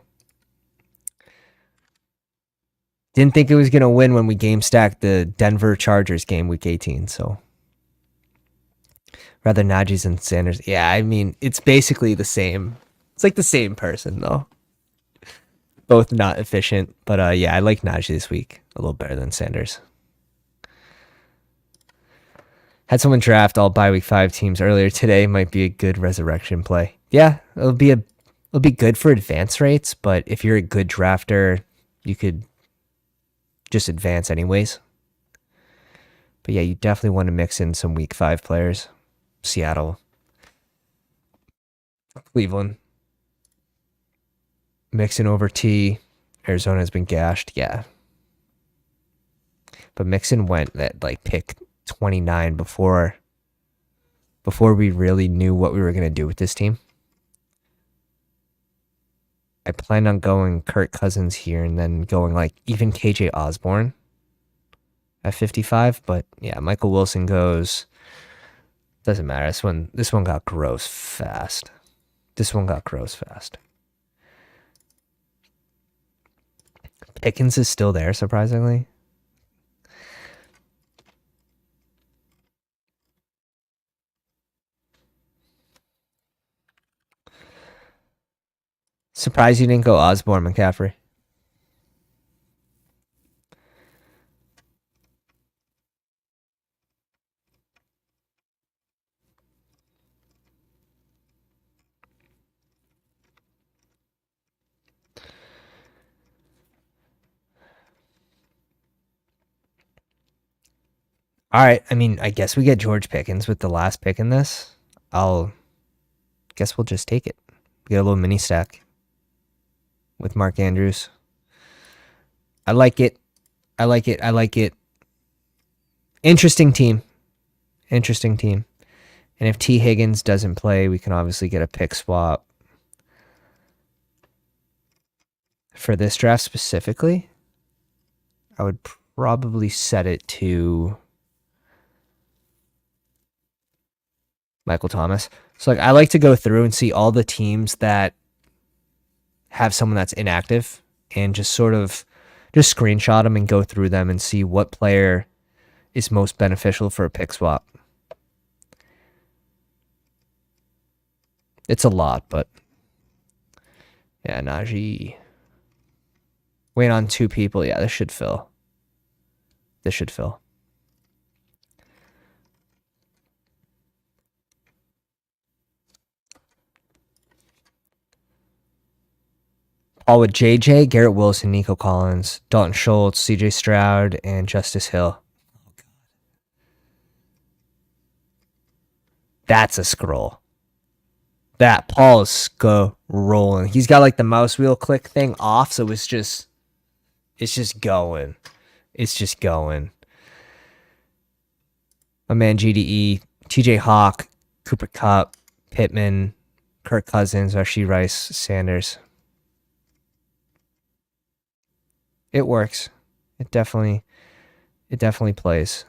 Didn't think it was gonna win when we game stacked the Denver Chargers game week 18, so rather Najee's and Sanders. Yeah, I mean it's basically the same. It's like the same person though. Both not efficient, but yeah, I like Najee this week a little better than Sanders. Had someone draft all bye week 5 teams earlier today. Might be a good resurrection play. Yeah, it'll be good for advance rates, but if you're a good drafter, you could just advance anyways. But yeah, you definitely want to mix in some week 5 players. Seattle, Cleveland, mixing over T. Arizona has been gashed, yeah. But Mixon went at like pick 29 before we really knew what we were going to do with this team. I planned on going Kirk Cousins here and then going like even KJ Osborne at 55, but yeah, Michael Wilson goes. Doesn't matter. This one got gross fast. Pickens is still there, surprisingly. Surprised you didn't go Osborne McCaffrey. All right. I mean, I guess we get George Pickens with the last pick in this. I'll guess we'll just take it. We get a little mini stack with Mark Andrews. I like it. Interesting team. And if T. Higgins doesn't play, we can obviously get a pick swap. For this draft specifically, I would probably set it to Michael Thomas. So like I like to go through and see all the teams that have someone that's inactive and just sort of just screenshot them and go through them and see what player is most beneficial for a pick swap. It's a lot, but yeah, Najee. Wait on 2 people. Yeah, this should fill. All with JJ, Garrett Wilson, Nico Collins, Dalton Schultz, CJ Stroud, and Justice Hill. That's a scroll. That Paul is scrolling. He's got like the mouse wheel click thing off, so it's just going. My man GDE, TJ Hawk, Cooper Kupp, Pittman, Kirk Cousins, Rashee Rice, Sanders. It works. It definitely plays.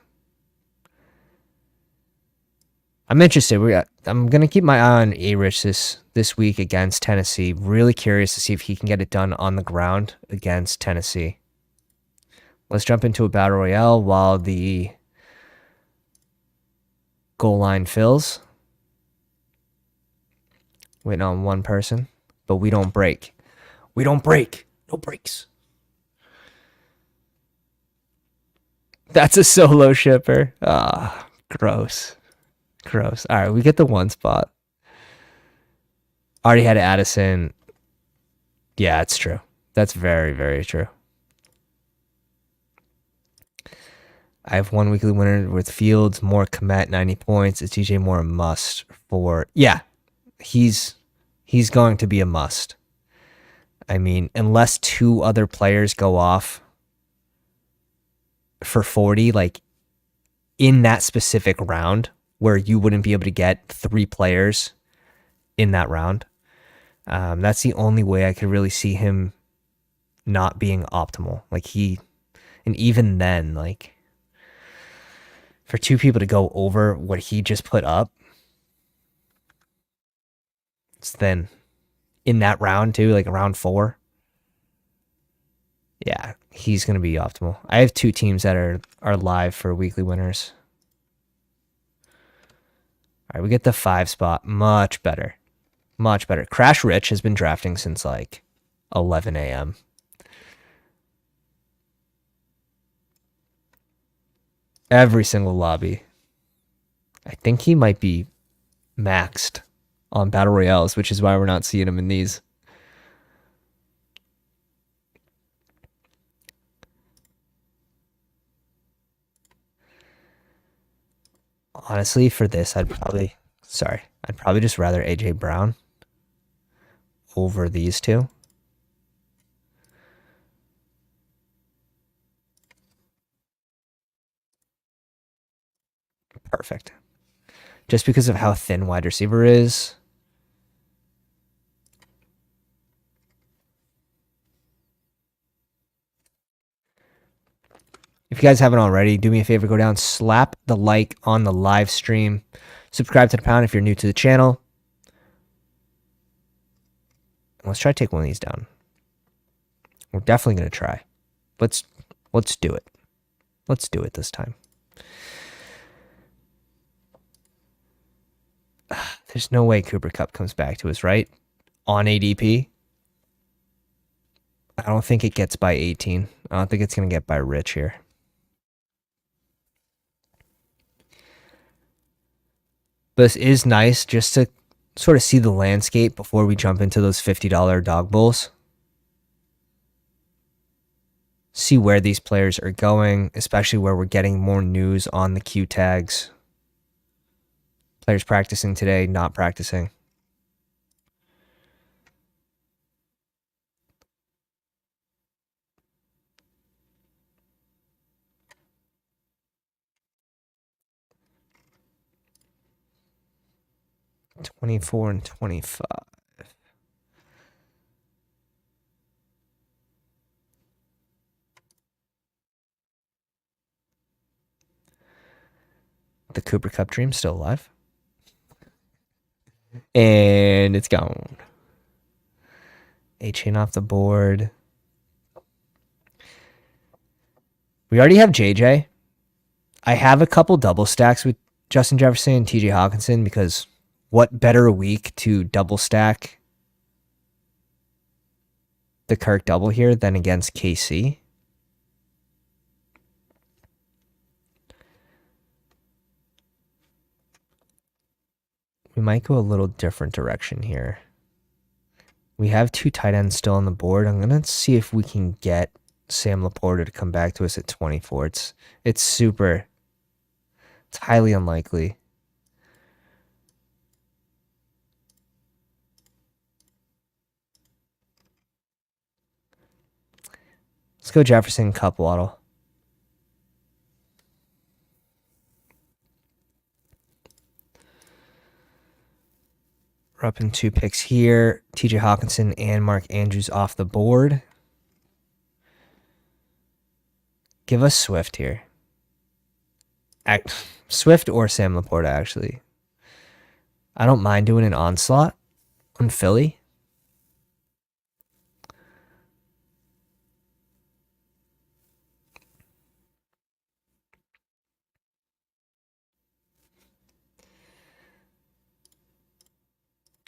I'm interested. I'm gonna keep my eye on A-Rich this week against Tennessee. Really curious to see if he can get it done on the ground against Tennessee. Let's jump into a battle royale while the goal line fills. Waiting on one person. but we don't break. We don't break. No breaks. That's a solo shipper. Ah, gross. Gross. All right, we get the one spot. Already had Addison. Yeah, it's true. That's very, very true. I have one weekly winner with Fields, more Komet, 90 points. Is TJ Moore a must for... Yeah, he's going to be a must. I mean, unless two other players go off for 40, like in that specific round where you wouldn't be able to get three players in that round. That's the only way I could really see him not being optimal. And even then, like, for two people to go over what he just put up, it's then in that round too, like round 4. Yeah, he's going to be optimal. I have two teams that are live for weekly winners. All right, we get the 5 spot. Much better. Much better. Crash Rich has been drafting since like 11 a.m. Every single lobby. I think he might be maxed on Battle Royales, which is why we're not seeing him in these. Honestly, for this, I'd probably just rather AJ Brown over these two. Perfect. Just because of how thin wide receiver is. If you guys haven't already, do me a favor, go down, slap the like on the live stream. Subscribe to the pound if you're new to the channel. Let's try to take one of these down. We're definitely going to try. Let's do it. Let's do it this time. There's no way Cooper Kupp comes back to us, right? On ADP. I don't think it gets by 18. I don't think it's going to get by Rich here. But this is nice just to sort of see the landscape before we jump into those $50 dog bowls. See where these players are going, especially where we're getting more news on the Q tags. Players practicing today, not practicing. $24 and $25. The Cooper Kupp dream still alive. And it's gone. A-Chain off the board. We already have JJ. I have a couple double stacks with Justin Jefferson and TJ Hawkinson because what better week to double stack the Kirk double here than against KC? We might go a little different direction here. We have 2 tight ends still on the board. I'm going to see if we can get Sam Laporta to come back to us at 24. It's highly unlikely. Let's go Jefferson, Kupp, Waddle. We're up in 2 picks here. TJ Hawkinson and Mark Andrews off the board. Give us Swift here. Swift or Sam Laporta, actually. I don't mind doing an onslaught on Philly.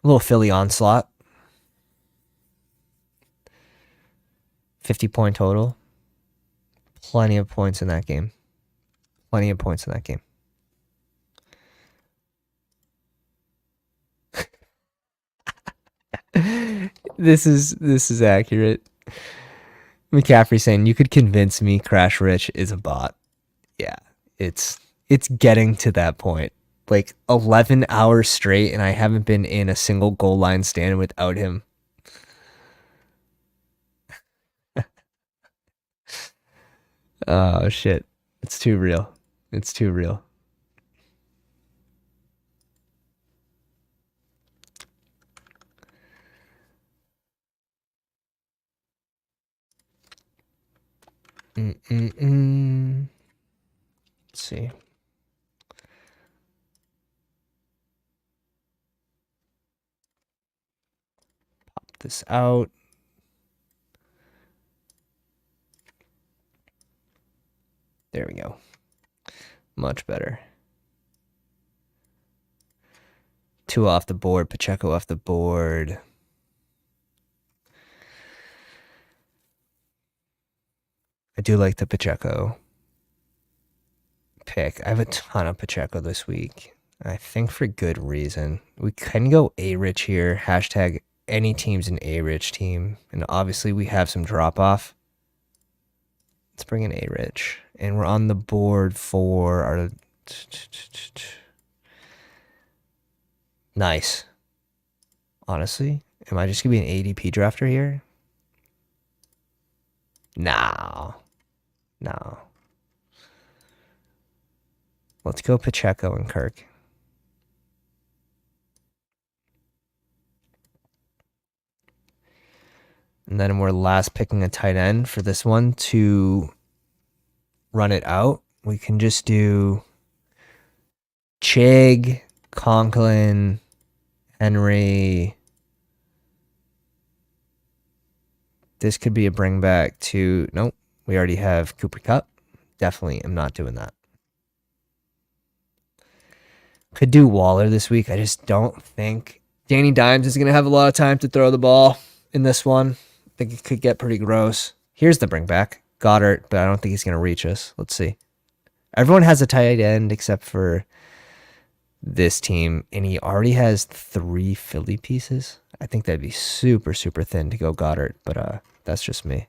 A little Philly onslaught. 50-point total. Plenty of points in that game. Plenty of points in that game. This is accurate. McCaffrey saying you could convince me Crash Rich is a bot. Yeah, it's getting to that point. Like 11 hours straight, and I haven't been in a single goal line stand without him. Oh shit, it's too real. It's too real. Let's see. Pop this out. There we go. Much better. 2 off the board. Pacheco off the board. I do like the Pacheco pick. I have a ton of Pacheco this week. I think for good reason. We can go A-Rich here. Hashtag any team's an A-Rich team. And obviously we have some drop-off. Let's bring in A-Rich. And we're on the board for our... Nice. Honestly, am I just going to be an ADP drafter here? No. No. Let's go Pacheco and Kirk. And then we're last picking a tight end for this one to run it out. We can just do Chig, Conklin, Henry. This could be a bring back to... Nope, we already have Cooper Kupp. Definitely am not doing that. Could do Waller this week. I just don't think Danny Dimes is going to have a lot of time to throw the ball in this one. I think it could get pretty gross. Here's the bring back. Goddard, but I don't think he's going to reach us. Let's see. Everyone has a tight end except for this team, and he already has 3 Philly pieces. I think that'd be super, super thin to go Goddard, but that's just me.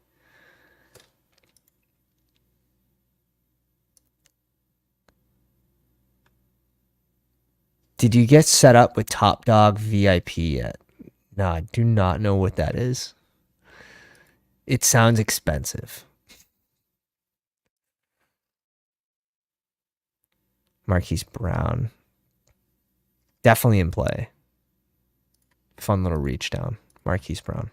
Did you get set up with Top Dog VIP yet? No, I do not know what that is. It sounds expensive. Marquise Brown. Definitely in play. Fun little reach down. Marquise Brown.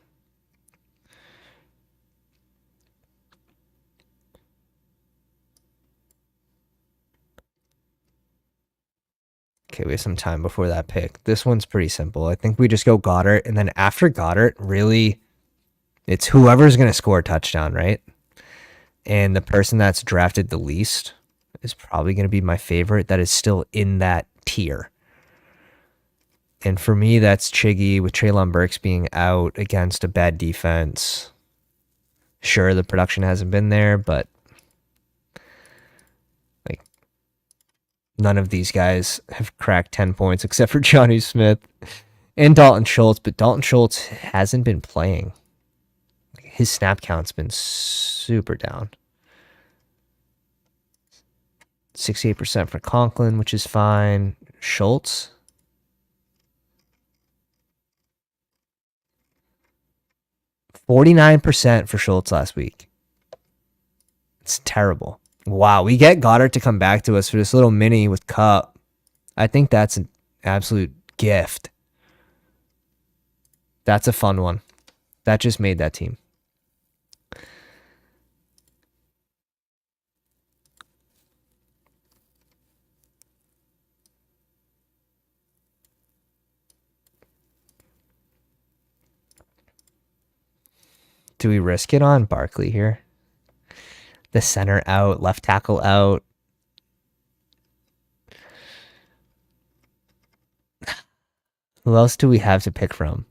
Okay, we have some time before that pick. This one's pretty simple. I think we just go Goddard, and then after Goddard, really, it's whoever's going to score a touchdown, right? And the person that's drafted the least is probably going to be my favorite that is still in that tier. And for me, that's Chiggy with Treylon Burks being out against a bad defense. Sure, the production hasn't been there, but like none of these guys have cracked 10 points except for Johnny Smith and Dalton Schultz, but Dalton Schultz hasn't been playing. His snap count's been super down. 68% for Conklin, which is fine. Schultz. $49% for Schultz last week. It's terrible. Wow, we get Goddard to come back to us for this little mini with Kupp. I think that's an absolute gift. That's a fun one. That just made that team. Do we risk it on Barkley here? The center out, left tackle out. Who else do we have to pick from?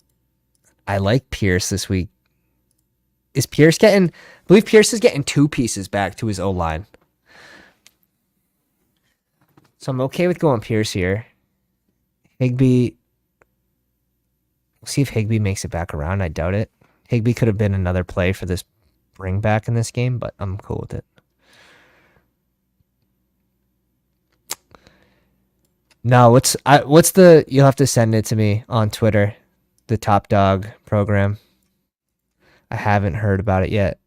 I like Pierce this week. Is Pierce getting? I believe Pierce is getting 2 pieces back to his O line. So I'm okay with going Pierce here. Higbee. We'll see if Higbee makes it back around. I doubt it. Higbee could have been another play for this bring back in this game, but I'm cool with it. No, what's the? You'll have to send it to me on Twitter. The Top Dog program. I haven't heard about it yet.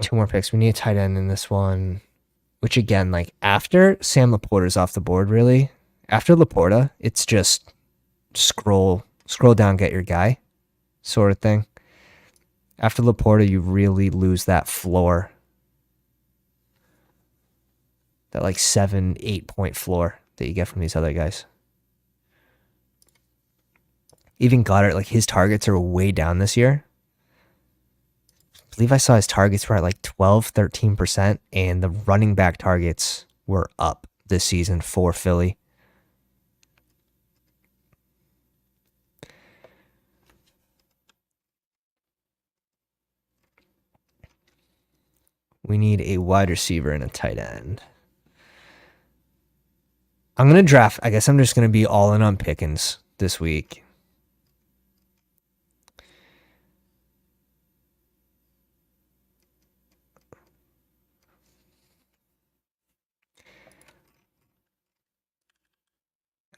Two more picks. We need a tight end in this one. Which again, like after Sam Laporta's off the board, really. After Laporta, it's just scroll down, get your guy, sort of thing. After Laporta, you really lose that floor. That like 7-8 point floor that you get from these other guys. Even Goddard, like his targets are way down this year. I believe I saw his targets were at like 12-13%, and the running back targets were up this season for Philly. We need a wide receiver and a tight end. I'm going to draft. I guess I'm just going to be all in on Pickens this week.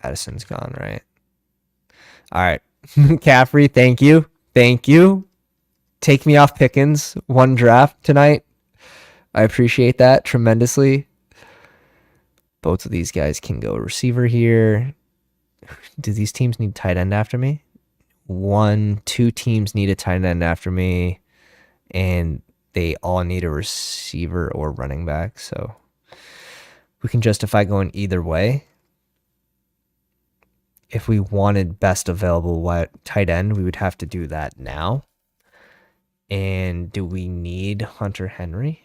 Addison's gone, right? All right. Caffrey, thank you. Thank you. Take me off Pickens. One draft tonight. I appreciate that tremendously. Both of these guys can go receiver here. Do these teams need tight end after me? 2 teams need a tight end after me, and they all need a receiver or running back. So we can justify going either way. If we wanted best available tight end, we would have to do that now. And do we need Hunter Henry?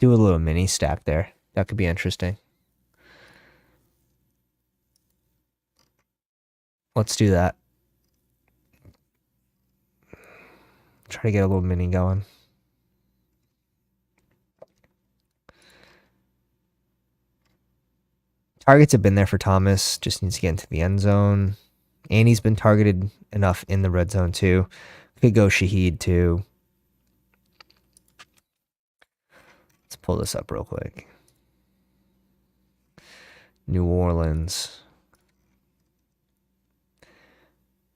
Do a little mini stack there. That could be interesting. Let's do that. Try to get a little mini going. Targets have been there for Thomas. Just needs to get into the end zone. And he's been targeted enough in the red zone too. Could go Shaheed too. Let's pull this up real quick. New Orleans.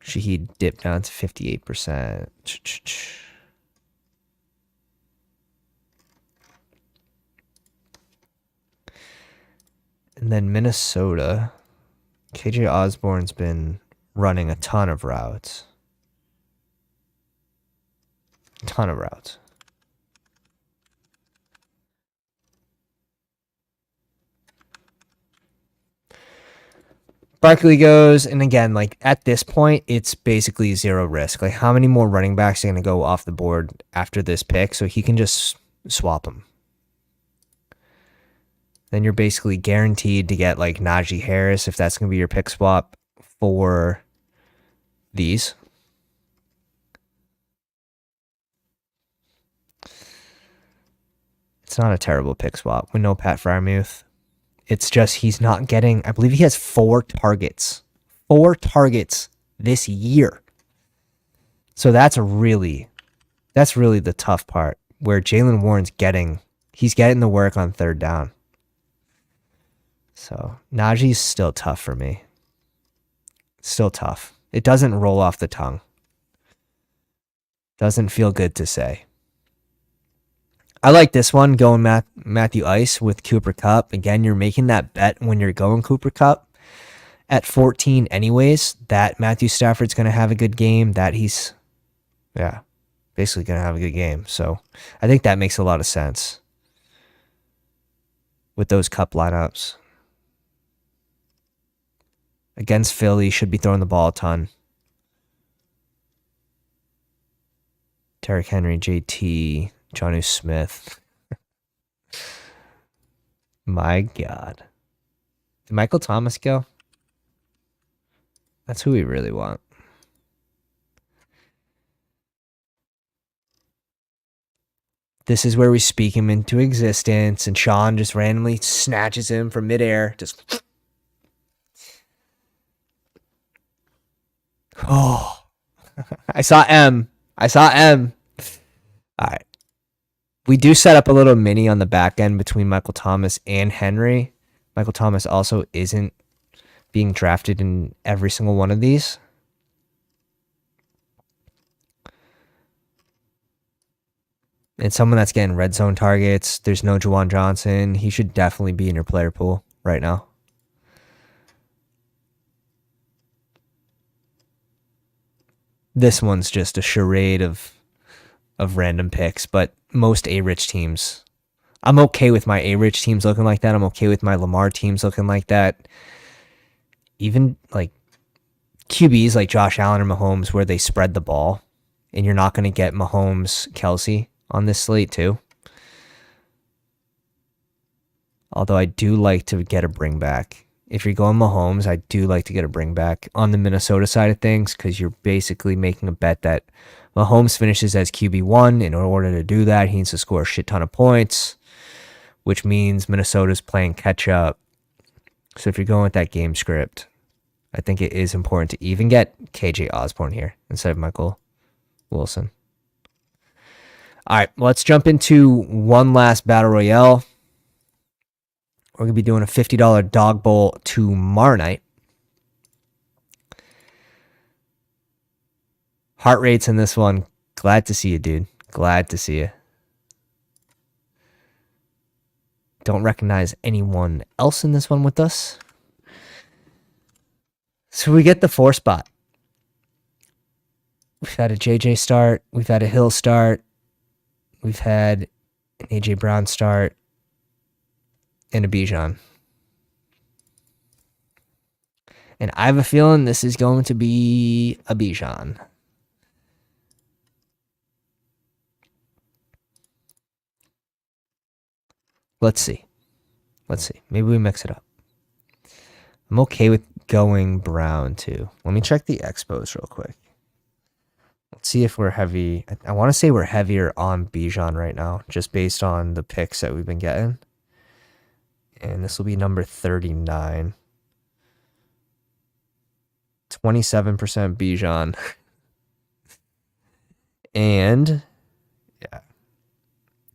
Shaheed dipped down to 58%. And then Minnesota. KJ Osborne's been running a ton of routes. Barkley goes, and again, like at this point, it's basically zero risk. Like, how many more running backs are going to go off the board after this pick? So he can just swap them. Then you're basically guaranteed to get like Najee Harris if that's going to be your pick swap for these. It's not a terrible pick swap. We know Pat Freiermuth. It's just he's not getting, I believe he has 4 targets. 4 targets this year. So that's really the tough part, where Jaylen Warren's he's getting the work on third down. So Najee's still tough for me. Still tough. It doesn't roll off the tongue. Doesn't feel good to say. I like this one, going Matthew Ice with Cooper Kupp. Again, you're making that bet when you're going Cooper Kupp at 14 anyways, that Matthew Stafford's going to have a good game, that he's, basically going to have a good game. So I think that makes a lot of sense with those Kupp lineups. Against Philly, should be throwing the ball a ton. Derrick Henry, JT, Jonnu Smith. My God. Did Michael Thomas go? That's who we really want. This is where we speak him into existence, and Sean just randomly snatches him from midair. Just. Oh. I saw M. All right. We do set up a little mini on the back end between Michael Thomas and Henry. Michael Thomas also isn't being drafted in every single one of these. And someone that's getting red zone targets. There's no Juwan Johnson. He should definitely be in your player pool right now. This one's just a charade of random picks, but most A-rich teams. I'm okay with my A-rich teams looking like that. I'm okay with my Lamar teams looking like that. Even like QBs like Josh Allen or Mahomes where they spread the ball, and you're not going to get Mahomes, Kelsey on this slate too. Although I do like to get a bring back. If you're going Mahomes, I do like to get a bring back on the Minnesota side of things because you're basically making a bet that Mahomes finishes as QB1. In order to do that, he needs to score a shit ton of points, which means Minnesota's playing catch up. So if you're going with that game script, I think it is important to even get KJ Osborne here instead of Michael Wilson. All right, let's jump into one last Battle Royale. We're going to be doing a $50 dog bowl tomorrow night. Heart rates in this one. Glad to see you, dude. Glad to see you. Don't recognize anyone else in this one with us. So we get the 4 spot. We've had a JJ start. We've had a Hill start. We've had an AJ Brown start. And a Bijan. And I have a feeling this is going to be a Bijan. Let's see. Maybe we mix it up. I'm okay with going Brown too. Let me check the expos real quick. Let's see if we're heavy. I want to say we're heavier on Bijan right now, just based on the picks that we've been getting. And this will be number 39. 27% Bijan. And yeah,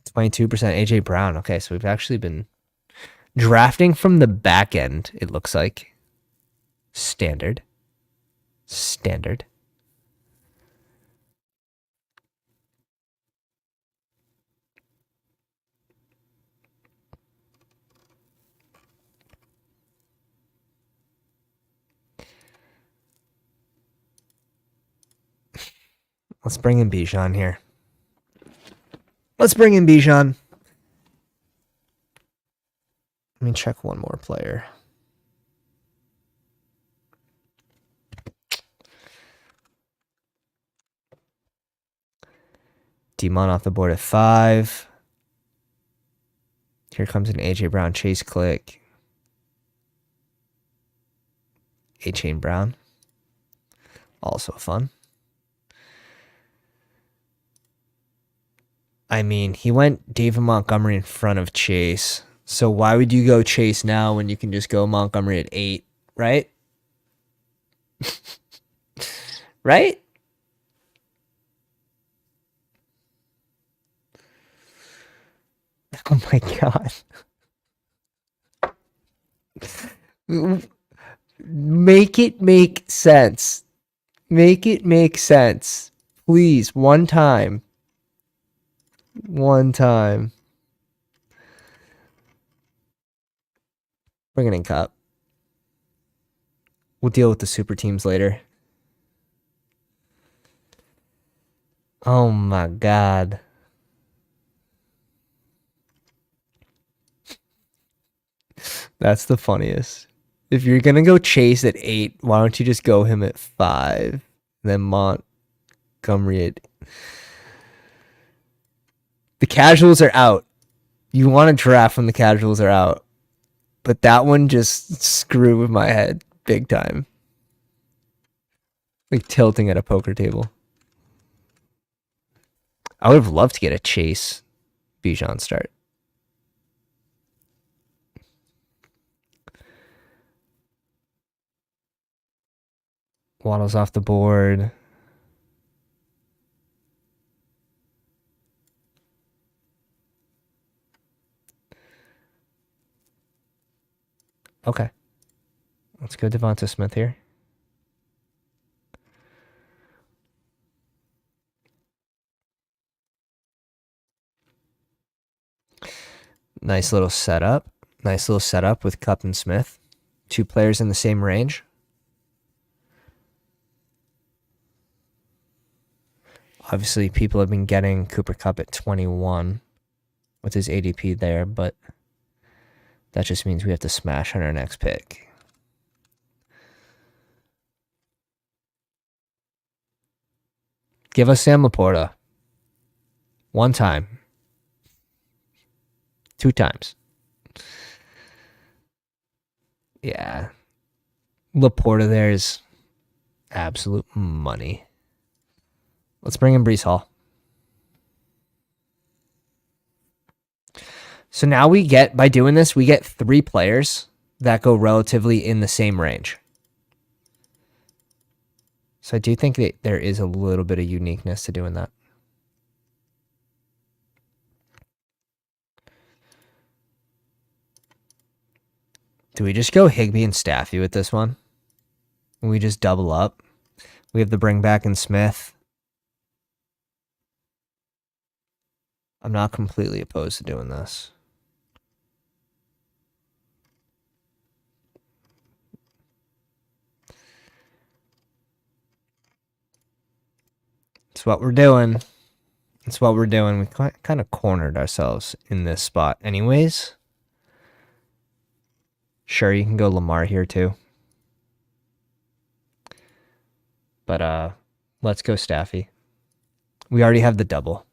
22% AJ Brown. Okay, so we've actually been drafting from the back end, it looks like. Standard. Let's bring in Bijan here. Let me check one more player. Demon off the board at 5. Here comes an AJ Brown chase click. A-Chain Brown. Also fun. I mean, he went David Montgomery in front of Chase. So why would you go Chase now when you can just go Montgomery at 8, right? Right? Oh my God. Make it make sense. Please, one time. Bring it in, Cup. We'll deal with the super teams later. Oh my God. That's the funniest. If you're going to go Chase at 8, why don't you just go him at 5? Then Montgomery at... The casuals are out. You want to draft when the casuals are out. But that one just screwed with my head big time. Like tilting at a poker table. I would have loved to get a Chase Bijan start. Waddle's off the board. Okay. Let's go Devonta Smith here. Nice little setup. Nice little setup with Kupp and Smith. 2 players in the same range. Obviously, people have been getting Cooper Kupp at 21 with his ADP there, but that just means we have to smash on our next pick. Give us Sam Laporta. 1 time. 2 times. Yeah. Laporta there is absolute money. Let's bring in Breece Hall. So now we get, by doing this, we get 3 players that go relatively in the same range. So I do think that there is a little bit of uniqueness to doing that. Do we just go Higbee and Staffy with this one? We just double up. We have the bring back in Smith. I'm not completely opposed to doing this. It's what we're doing. It's what we're doing. We kind of cornered ourselves in this spot anyways. Sure, you can go Lamar here too. But let's go Staffy. We already have the double.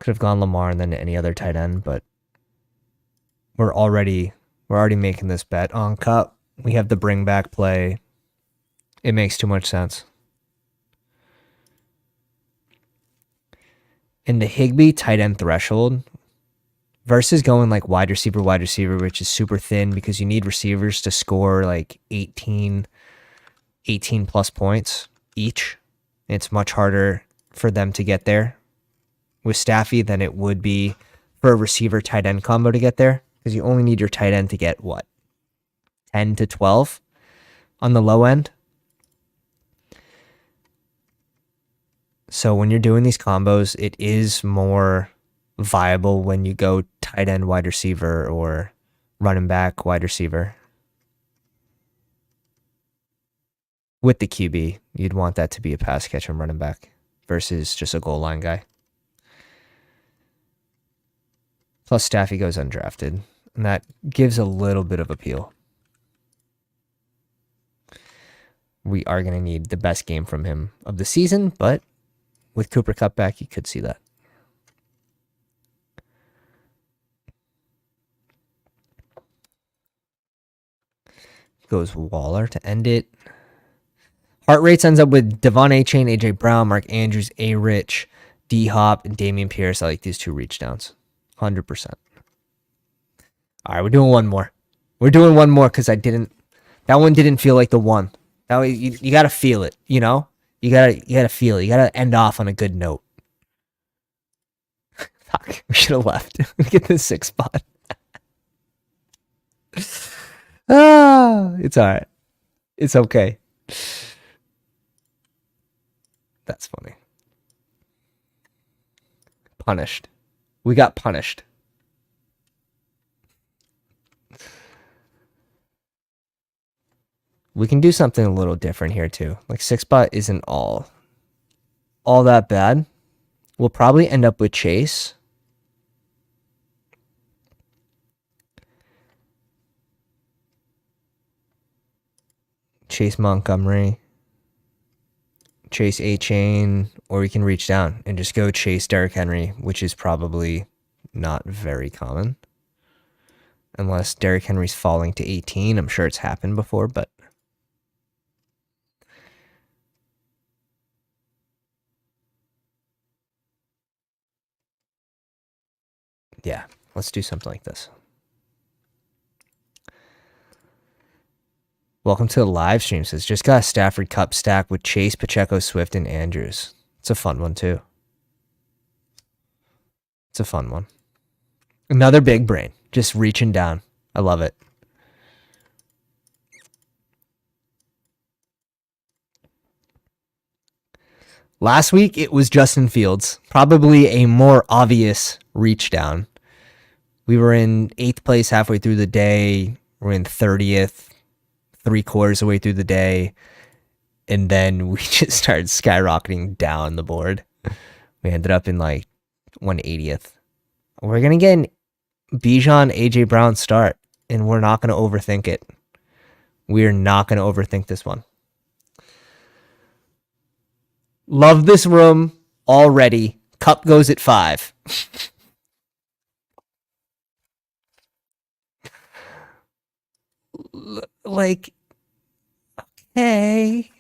Could have gone Lamar and then any other tight end, but we're already making this bet on Kupp. We have the bring back play. It makes too much sense. In the Higbee tight end threshold versus going like wide receiver, which is super thin because you need receivers to score like 18 plus points each. It's much harder for them to get there with Staffy than it would be for a receiver tight end combo to get there, because you only need your tight end to get what, 10 to 12 on the low end. So when you're doing these combos, it is more viable when you go tight end wide receiver or running back wide receiver. With the QB, you'd want that to be a pass catcher and running back versus just a goal line guy. Plus Staffy goes undrafted, and that gives a little bit of appeal. We are going to need the best game from him of the season, but with Cooper Kupp back, you could see that. Goes Waller to end it. Heart rates ends up with Devon A-Chain, A.J. Brown, Mark Andrews, A-Rich, D-Hop, and Damian Pierce. I like these 2 reach downs. 100%. All right, we're doing one more. We're doing one more because that one didn't feel like the one. That way, you got to feel it, you know? You gotta feel it. You gotta end off on a good note. Fuck, we should have left. We get the 6th spot. It's all right. It's okay. That's funny. Punished. We got punished. We can do something a little different here too. Like 6 spot isn't all that bad. We'll probably end up with Chase. Chase Montgomery. chase A-Chain, or we can reach down and just go chase Derrick Henry, which is probably not very common. Unless Derrick Henry's falling to 18. I'm sure it's happened before, but... yeah, let's do something like this. Welcome to the live stream. Says, just got a Stafford Cup stack with Chase, Pacheco, Swift, and Andrews. It's a fun one, too. It's a fun one. Another big brain. Just reaching down. I love it. Last week, it was Justin Fields. Probably a more obvious reach down. We were in 8th place halfway through the day. We're in 30th, 3/4 of the way through the day. And then we just started skyrocketing down the board. We ended up in like 180th. We're going to get an Bijan AJ Brown start, and we're not going to overthink it. We're not going to overthink this one. Love this room already. Cup goes at 5. Like, okay.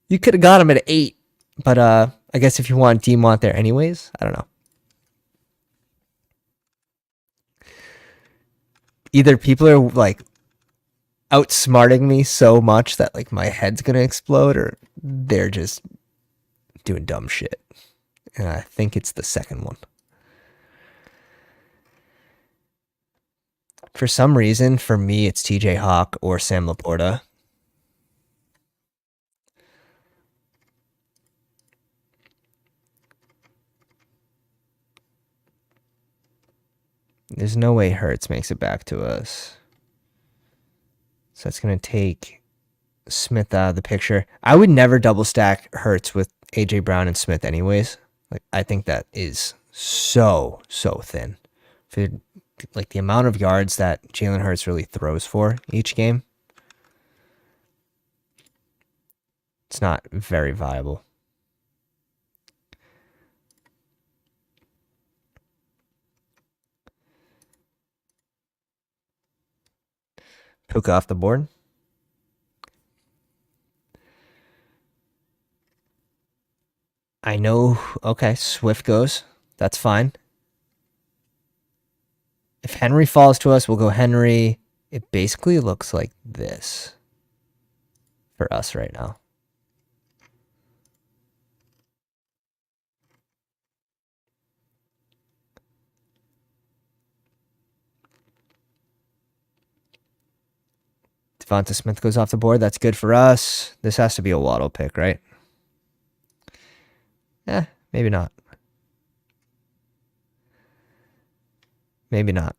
You could have got him at 8, but I guess if you want Demont there anyways, I don't know. Either people are like outsmarting me so much that like my head's gonna explode, or they're just doing dumb shit. And I think it's the second one. For some reason, for me, it's TJ Hawk or Sam Laporta. There's no way Hurts makes it back to us. So it's going to take Smith out of the picture. I would never double stack Hurts with AJ Brown and Smith anyways. Like, I think that is so thin. For like the amount of yards that Jalen Hurts really throws for each game, it's not very viable. Puka off the board. I know. Okay, Swift goes. That's fine. If Henry falls to us, we'll go Henry. It basically looks like this for us right now. Devonta Smith goes off the board. That's good for us. This has to be a Waddle pick, right? Maybe not. Maybe not.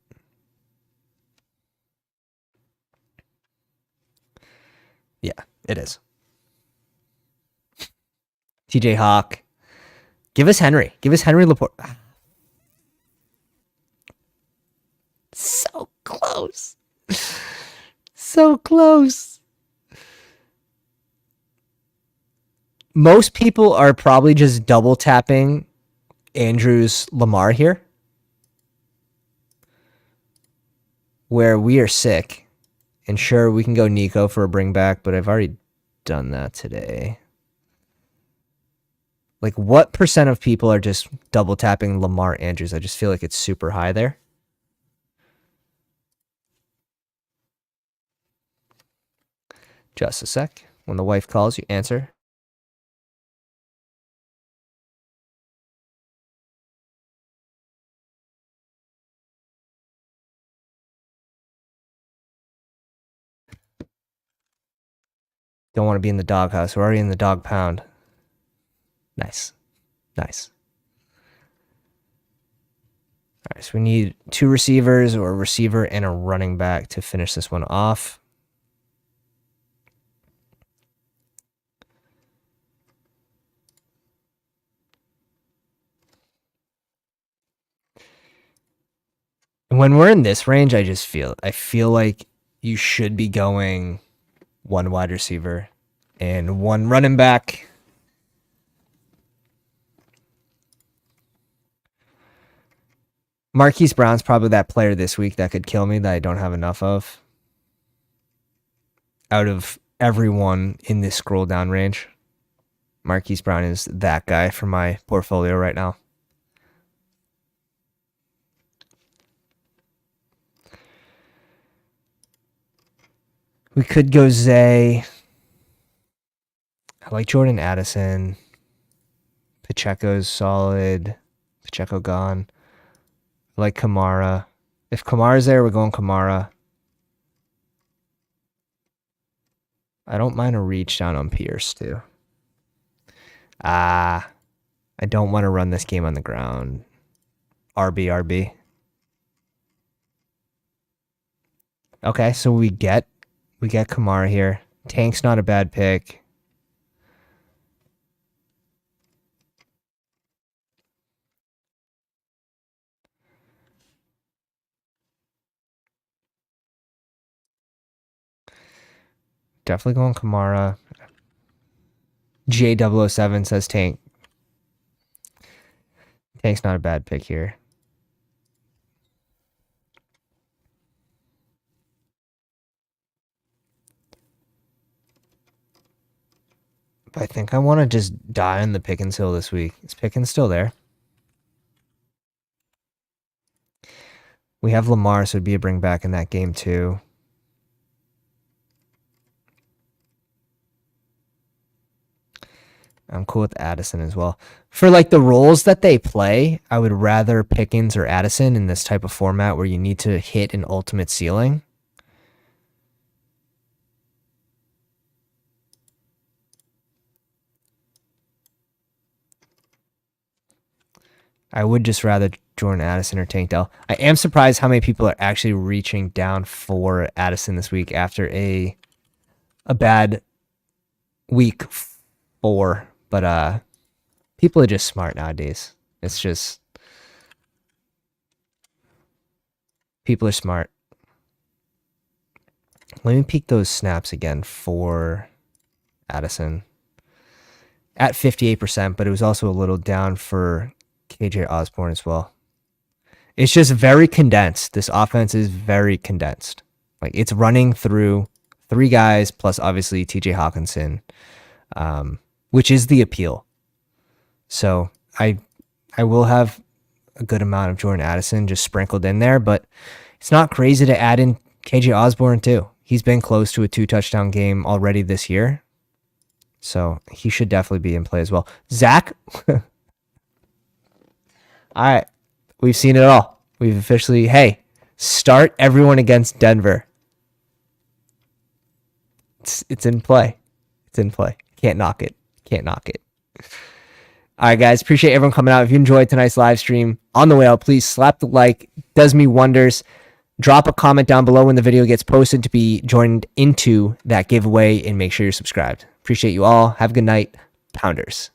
Yeah, it is. TJ Hawk. Give us Henry. Give us Henry Laporte. So close. So close. Most people are probably just double tapping Andrews Lamar here, where we are sick. And sure, we can go Nico for a bring back, but I've already done that today. Like, what percent of people are just double tapping Lamar Andrews? I just feel like it's super high there. Just a sec. When the wife calls, you answer. Don't want to be in the doghouse. We're already in the dog pound. Nice. Nice. All right, so we need 2 receivers, or a receiver and a running back to finish this one off. When we're in this range, I feel like you should be going 1 wide receiver and 1 running back. Marquise Brown's probably that player this week that could kill me that I don't have enough of. Out of everyone in this scroll down range, Marquise Brown is that guy for my portfolio right now. We could go Zay. I like Jordan Addison. Pacheco's solid. Pacheco gone. I like Kamara. If Kamara's there, we're going Kamara. I don't mind a reach down on Pierce, too. I don't want to run this game on the ground. RB. Okay, so we get Kamara here. Tank's not a bad pick. Definitely going Kamara. J007 says Tank. Tank's not a bad pick here. But I think I want to just die on the Pickens hill this week. Is Pickens still there? We have Lamar, so it'd be a bring back in that game too. I'm cool with Addison as well. For like the roles that they play, I would rather Pickens or Addison in this type of format where you need to hit an ultimate ceiling. I would just rather Jordan Addison or Tank Dell. I am surprised how many people are actually reaching down for Addison this week after a bad week 4. But people are just smart nowadays. It's just people are smart. Let me peek those snaps again for Addison. At 58%, but it was also a little down for KJ Osborne as well. It's just very condensed. This offense is very condensed. Like it's running through 3 guys plus obviously TJ Hawkinson, which is the appeal. So I will have a good amount of Jordan Addison just sprinkled in there, but it's not crazy to add in KJ Osborne too. He's been close to a 2-touchdown game already this year. So he should definitely be in play as well. Zach. All right. We've seen it all. We've officially, hey, start everyone against Denver. It's in play. It's in play. Can't knock it. Can't knock it. All right, guys. Appreciate everyone coming out. If you enjoyed tonight's live stream, on the way out, please slap the like. Does me wonders. Drop a comment down below when the video gets posted to be joined into that giveaway, and make sure you're subscribed. Appreciate you all. Have a good night. Pounders.